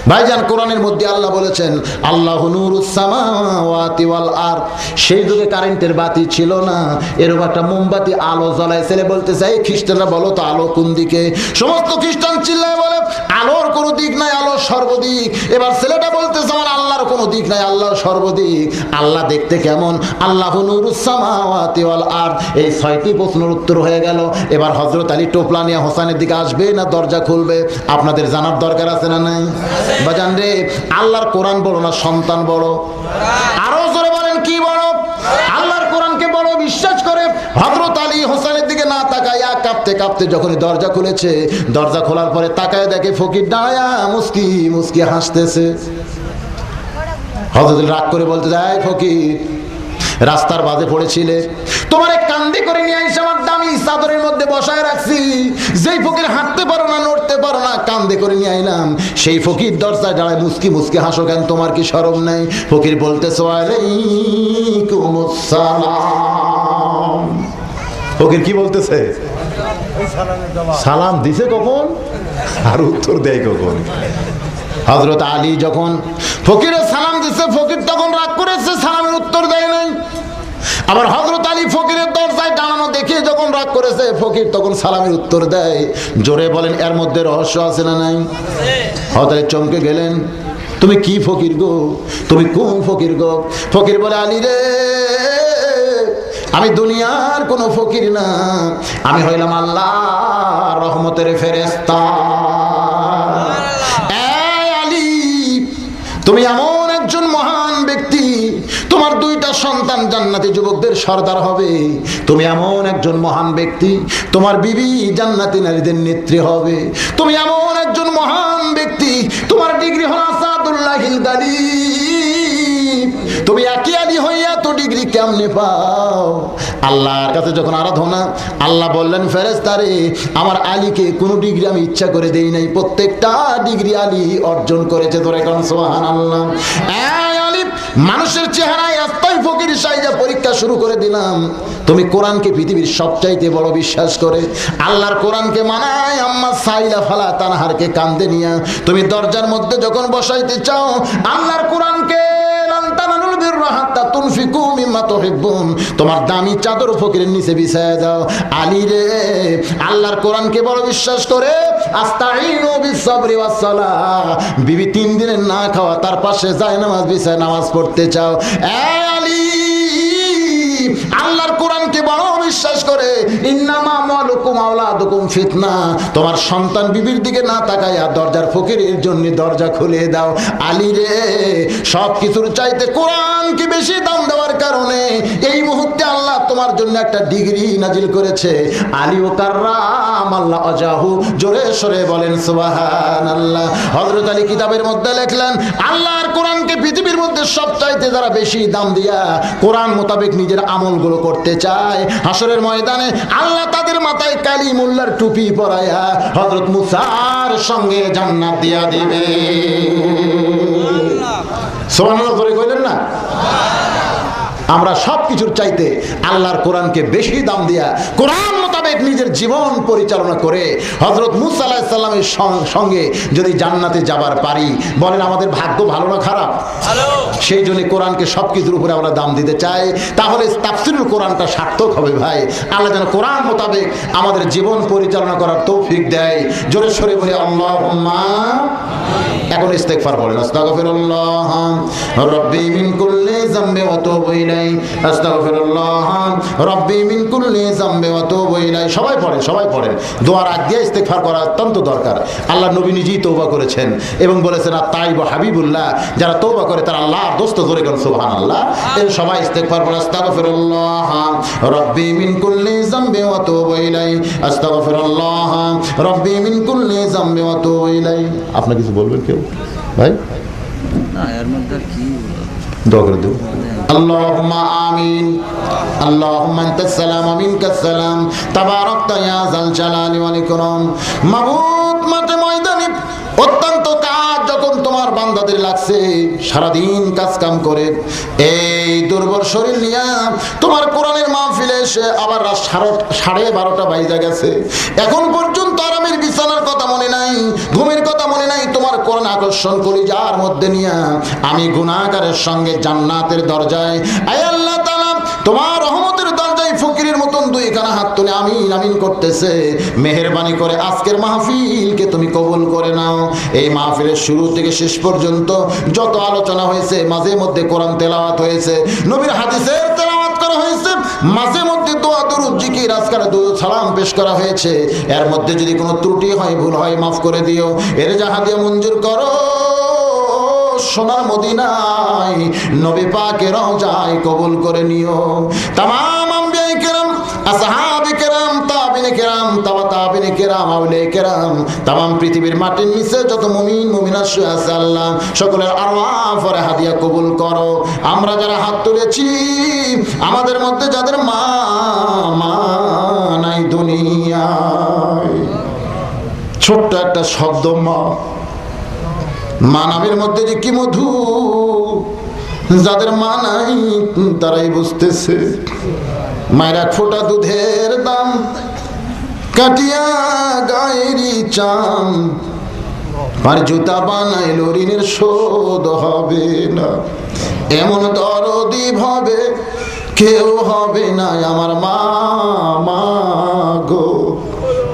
ভাইজান কোরআনের মধ্যে আল্লাহ বলেছেন আল্লাহু নূরুস সামাওয়াতি ওয়াল আরদ। সেই যুগে কারেন্টের বাতি ছিল না, এরকম একটা মোমবাতি আলো জ্বলায়। ছেলে বলতে চাই খ্রিস্টানরা বলো তো আলো কোন দিকে? সমস্ত খ্রিস্টান চিল্লায় বলে আলোর কোনো দিক নাই, আলো সর্বদিক। এবার ছেলেটা বলতেছে আমার আল্লাহর কোনো দিক নাই, আল্লাহ সর্বদিক। আল্লাহ দেখতে কেমন? আল্লাহু নূরুস সামাওয়াতি ওয়াল আরদ। এই 6টি প্রশ্নের উত্তর হয়ে গেল। এবার হযরত আলী টোপলা নিয়ে হোসেনের দিকে আসবে না দরজা খুলবে? আপনাদের জানার দরকার আছে না নাই? বাজান রে, আল্লাহর কোরআন বড় না সন্তান বড়? আরো জোরে বলেন কি বড়? আল্লাহর কোরআনকে বড় বিশ্বাস কাঁপতে যখনই দরজা খুলেছে, দরজা খোলার পরে তাকায় দেখে ফকির দাঁড়ায়া মুস্কি মুস্কি হাসতেছে। হযরত রাগ করে বলতে যায়, ফকির রাস্তার বাজে পড়েছিলে, তোমারে কান্দে করে নিয়ে এসে আমার দামি চাদরের মধ্যে বসায় রাখছি, যেই ফকির হাঁটতে পারো না নড়তে পারো না কান্দে করে নিয়ে আইলাম, সেই ফকির দরজায় দাঁড়ায় মুস্কি মুস্কি হাসো কেন, তোমার কি শরম নাই? ফকির বলতেছে ওয়ালাইকুমুস সালাম। ফকির কি বলতেছে? সালাম দিছে কখন আর উত্তর দেয় কখন? হযরত আলী যখন ফকিরের সালাম দিছে, ফকির তখন রাগ করেছে, সালামের উত্তর দেয় নাই। আবার হযরত আলী ফকিরের দরজায় দাঁড়ানো দেখে যখন রাগ করেছে, ফকির তখন সালামের উত্তর দেয়। জোরে বলেন, এর মধ্যে রহস্য আছে না নাই? হযরত আলী চমকে গেলেন, তুমি কি ফকির গো, তুমি কোন ফকির গো? ফকির বলে, আলী রে, আমি দুনিয়ার কোনো ফকির না, আমি হইলাম আল্লাহর রহমতের ফেরেশতা। তুমি এমন একজন মহান ব্যক্তি, তোমার দুইটা সন্তান জান্নাতি যুবকদের সর্দার হবে। তুমি এমন একজন মহান ব্যক্তি, তোমার বিবি জান্নাতি নারীদের নেত্রী হবে। তুমি এমন একজন মহান ব্যক্তি, তোমার ডিগ্রি হলো আসাদুল্লাহিল গালিব। তুমি একই আলী হইয়া তো ডিগ্রি কেমনে পাও? আল্লাহর কাছে যখন আরাধনা, আল্লাহ বললেন ফেরেশতারে, আমার আলীকে কোনো ডিগ্রি আমি ইচ্ছা করে দেই নাই, প্রত্যেকটা ডিগ্রি আলী অর্জন করেছে। ধরে কোন সুবহানাল্লাহ। এই আলী মানুষের চেহারায় আস্তাই ফকির সাইজা পরীক্ষা শুরু করে দিলাম। তুমি কোরআনকে পৃথিবীর সবচাইতে বড় বিশ্বাস করে, আল্লাহর কোরআনকে মানায় আম্মা সাইলা ফালা তানহারকে কান্দে নিয়া তুমি দরজার মধ্যে যখন বসাইতে চাও, আল্লাহর কোরআনকে তোমার দামি চাদর ফকিরের নিচে বিছায় দাও। আলী রে, আল্লাহর কোরআনকে বড় বিশ্বাস করে আস্তাইনু বিসসবরি ওয়াস সালাহ, বিবি 3 দিনের না খাওয়া তার পাশে যায় নামাজ বিছায় নামাজ পড়তে চাও। এই আলী, আল্লাহর কোরআনকে বড় বিশ্বাস করে ইন্নামা আমওয়ালুকুম আওলাদুকুম ফিতনা, তোমার সন্তান বিবির দিকে না তাকায়া দরজার ফকিরের জন্য দরজা খুলে দাও। আলী রে, সব কিছুর চাইতে কোরআনকে বেশি দাম দেওয়ার কারণে এই মুহূর্তে আল্লাহ তোমার জন্য একটা ডিগ্রি নাজিল করেছে। আলী ও কাররাম আল্লাহ আজাহু, জোরে সরে বলেন সুবহানাল্লাহ। হযরত আলী কিতাবের মধ্যে লিখলেন, আল্লাহর কোরআনকে পৃথিবীর মধ্যে সবচাইতে যারা বেশি দাম দিয়া কোরআন মোতাবেক নিজের আমলগুলো করতে চায়, হাসরের ময়দানে আল্লাহ তাদের মাথায় কালিমুল্লাহর টুপি পরায়া হযরত মুসার সঙ্গে জান্নাত দিয়া দিবে। সুবহানাল্লাহ করে কইলেন না? আমরা সবকিছুর চাইতে আল্লাহর কোরআনকে বেশি দাম দিয়া কোরআন মোতাবেক নিজের জীবন পরিচালনা করে হযরত মুসা আলাইহিস সালামের সঙ্গে যদি জান্নাতে যাবার পারি, বলেন আমাদের ভাগ্য ভালো না খারাপ? ভালো। সেই জন্য কোরআনকে সবকিছুর উপরে আমরা দাম দিতে চাই, তাহলে তাফসীরুল কোরআনটা সার্থক হবে ভাই। আল্লাহ যেন কোরআন মোতাবেক আমাদের জীবন পরিচালনা করার তৌফিক দেয়। জোরে সরে বলি আল্লাহুম্মা। এখন ইস্তেগফার বলেন, আস্তাগফিরুল্লাহ রাব্বি মিন কুল্লি যামবি ওয়া তুবু ইলাইহি, আস্তাগফিরুল্লাহ রাব্বি মিন কুল্লি যামবি ওয়া তুবু ইলাইহি। সবাই পড়েন, সবাই পড়েন। দোয়ার আগ দিয়ে ইস্তেগফার করা অত্যন্ত দরকার। আল্লাহ নবী নিজেই তওবা করেছেন এবং বলেছেন আত-তাইব হাবিবুল্লাহ, যারা তওবা করে তারা আল্লাহর দোস্ত। জোরে বলেন সুবহানাল্লাহ। এই সবাই ইস্তেগফার পড়েন, আস্তাগফিরুল্লাহ রাব্বি মিন কুল্লি যামবি ওয়া তুবু ইলাইহি, আস্তাগফিরুল্লাহ রাব্বি মিন কুল্লি যামবি ওয়া তুবু ইলাইহি। আপনি কিছু বলবেন কেউ ভাই? না, এর মধ্যে কি দোয়া করে দেব। আল্লাহুম্মা আমিন। আল্লাহুম্মা আনতাস সালাম ওয়া মিনকাস সালাম, তাবারাকতা ইয়া যাল জালালি ওয়াল ইকরাম। মাবুদ, মাঠে ময়দানে অত্যন্ত কাজ যখন তোমার বান্দাদের লাগছে, সারাদিন কাজ কাম করে এই দুর্বল শরীর নিয়ে তোমার কোরআনের মাহফিলে এসে আবার রাত 12:30 বাজে গেছে, এখন পর্যন্ত আরামের বিছানার কথা মনে নাই, ঘুমের কথা মনে নাই, তোমার কোরআন আকর্ষণ করি যার মধ্যে নিয়ে আমি গুনাহগারের সঙ্গে জান্নাতের দরজায়, আয় আল্লাহ তাআলা তোমার রহমতের দরজায় ফকিরের মতন দুইখানা হাত তুলে আমিন আমিন করতেছে। মেহেরবানি করে আজকের মাহফিলকে তুমি কবুল করে নাও। এই মাহফিলের শুরু থেকে শেষ পর্যন্ত যত আলোচনা হয়েছে, মাঝে মধ্যে কোরআন তেলাওয়াত হয়েছে, নবীর হাদিসের তেলাওয়াত করা হয়েছে, মাঝে মধ্যে দোয়া দরুদ জিকির আজকার দুরূদ সালাম পেশ করা হয়েছে, এর মধ্যে যদি কোনো ত্রুটি হয়, ভুল হয়, মাফ করে দিও। এর জাহাদিয়া মঞ্জুর করো সোনার মদিনায় নবী পাকের রওজায় কবুল করে নিও। তামাম আম্বিয়া কেরাম, আসহাবে কেরাম, তাবিঈন কেরাম, তাবা সালিহিন কেরাম আউলিয়া কেরাম তামাম পৃথিবীর মাটির নিচে যত মুমিন মুমিনাত শুয়ে আছে আল্লাহ সকলের আরওয়াহ পরে হাদিয়া কবুল করো। আমরা যারা হাত তুলেছি আমাদের মধ্যে যাদের মা নাই দুনিয়ায়, ছোট্ট একটা শব্দ মা, মা নামের মধ্যে যে কি মধু, যাদের মা নাই তারাই বুঝতেছে। মায়ের এক ফোঁটা দুধের দাম কাটিয়া গায়েরই চাম, আর জুতা বানাইলো ঋণের শোধ হবে না, এমন দরদি ভাবে কেউ হবে না আমার মা। মা গো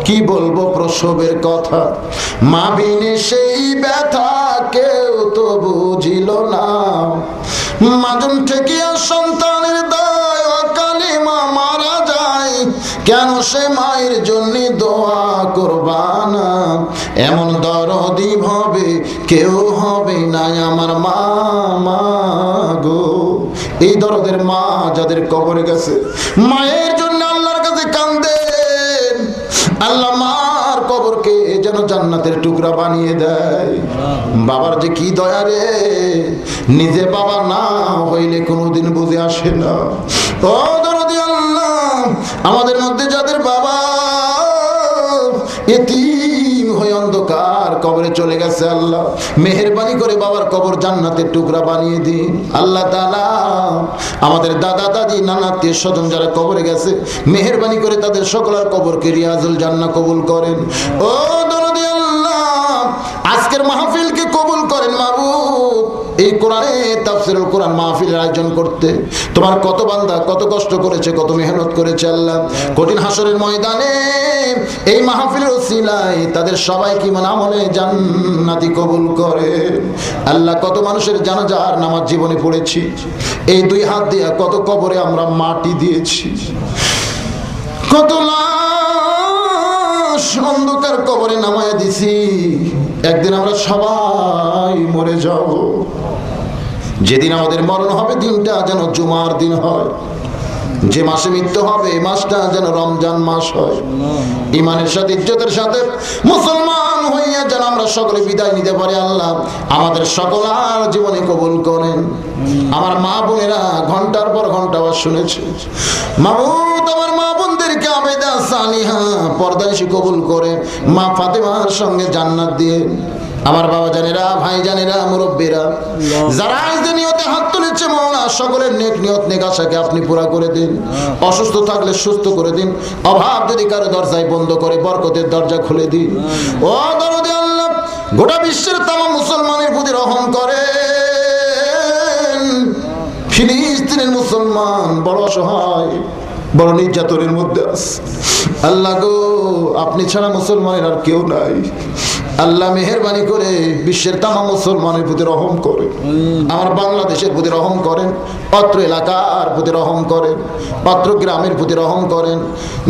কি বলবো প্রসবের কথা, মা বিনে সেই ব্যথা কেউ তো বুঝিল না। মাজন ঠেকিয়া সন্তানের দায় অকালে মা মারা যায়, কেন সে মায়ের জন্য দোয়া করবা না, এমন দরদি ভাবে কেউ হবে না আমার মা। মা গো এই দরদের মা যাদের কবরে গেছে মায়ের জন্য আল্লাহর কাছে কান্দেন, আল্লাহ মার কবরকে যেন জান্নাতের টুকরা বানিয়ে দেয়। বাবার যে কি দয়া রে, নিজে বাবা না হইলে কোনোদিন বুঝে আসে না। ও দরদি আল্লাহ, আমাদের মধ্যে যাদের বাবা এতিম হয়ে অন্ধকার কবরে চলে গেছে আল্লাহ মেহেরবানি করে বাবার কবর জান্নাতের টুকরা বানিয়ে দিন। আল্লাহ তাআলা আমাদের দাদা দাদি নানা আত্মীয় স্বজন যারা কবরে গেছে মেহেরবানি করে তাদের সকলের কবরকে রিয়াজুল জান্নাহ কবুল করেন। ও দরদি আল্লাহ, আজকের মাহফিলকে কবুল করেন মাবুদ। এই কোরআনে তাফসীরুল কোরআন মাহফিলের আয়োজন করতে তোমার কত বান্দা কত কষ্ট করেছে, কত মেহনত করেছে আল্লাহ। কঠিন হাসরের ময়দানে এই মাহফিলের ওসিলায় তাদের সবাইকে ইমান আমলে জান্নাতি কবুল করে আল্লাহ। কত মানুষের জানাজার নামাজ জীবনে পড়েছি, এই দুই হাত দিয়ে কত কবরে আমরা মাটি দিয়েছি, কত লাশ অন্ধকার কবরে নামায় দিছি। একদিন আমরা সবাই মরে যাব, যেদিন আমাদের মরণ হবে দিনটা যেন জুমার দিন হয়, যে মাসে মৃত্যু হবে এই মাসটা যেন রমজান মাস হয়। ইমানের সাথে ইজ্জতের সাথে মুসলমান হইয়া যেন আমরা সকলে বিদায় নিতে পারি। আল্লাহ আমাদের সকলার জীবনে কবুল করেন। আমার মা বোনেরা ঘন্টার পর ঘন্টা আবার শুনেছে, মাবুদ আমার মা বোনদেরকে আবেদা সালিহা পর্দানিশী কবুল করে মা ফাতেমার সঙ্গে জান্নাত দিয়ে। আমার বাবা জানেরা, ভাই জানেরা, মুরব্বীরা যারা আজ নিয়তে হাত তুলেছে মাওলা সকলের নেক নিয়ত নেক আশাকে আপনি পুরা করে দিন। অসুস্থ থাকলে সুস্থ করে দিন, অভাব যদি কারো দরজায় বন্ধ করে বরকতের দরজা খুলে দিন। ও দরদে আল্লাহ, গোটা বিশ্বের তামাম মুসলমানের প্রতি রহম করেন। ফিলিস্তিনের মুসলমান বড় অসহায়, বড় নির্যাতনের মধ্যে আছে আল্লাহ গো, আপনি ছাড়া মুসলমানের আর কেউ নাই। আল্লাহ মেহেরবানি করে বিশ্বের তামাম মুসলমানের প্রতি রহম করেন, আমার বাংলাদেশের প্রতি রহম করেন, অত্র এলাকার প্রতি রহম করেন, অত্র গ্রামের প্রতি রহম করেন।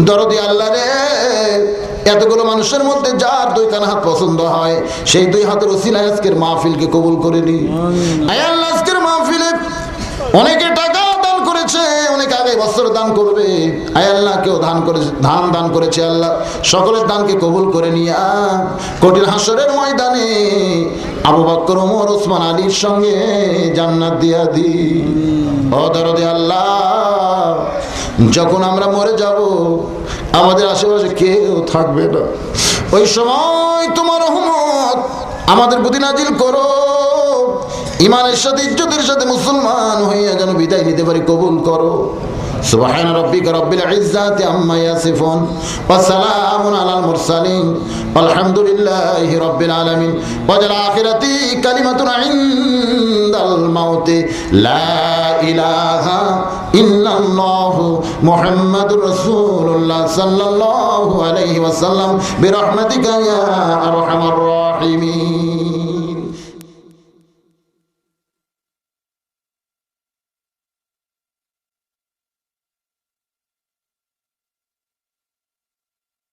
দরদি আল্লাহ রে, এতগুলো মানুষের মধ্যে যার দুই কান হাত পছন্দ হয় সেই দুই হাতের ওসিলায় আজকের মাহফিলকে কবুল করে নি। আয় আল্লাহ, আজকের মাহফিলে অনেকে টাকা দান করেছে, অনেকে আগে বছর দান করবে। আয় আল্লাহ, কেউ ধান দান করেছে আল্লাহ সকলের দানকে কবুল করে নিয়া কঠিন হাসরের ময়দানে আবু বকর ওমর ওসমান আলীর সঙ্গে জান্নাত দিয়া দি। ও দরদে আল্লাহ, যখন আমরা মরে যাব আমাদের আশেপাশে কেউ থাকবে না, ওই সময় তোমার রহমত আমাদের প্রতি নাজিল করো। ইমানের সাথে ইজ্জতের সাথে মুসলমান হইয়া যেন বিদায় নিতে পারি, কবুল করো। সুবহান রাব্বিকা রাব্বিল ইজ্জাতি আম্মা ইয়াসিফুন ওয়া সালামুন আলাল মুরসালিন আলহামদুলিল্লাহি রাব্বিল আলামিন। ওয়াল আখিরাতি কালিমাতুন ইনদাল মাউতি লা ইলাহা ইল্লাল্লাহু মুহাম্মাদুর রাসূলুল্লাহ সাল্লাল্লাহু আলাইহি ওয়াসাল্লাম বিরহমাতিকা ইয়া আরহামার রাহিমিন।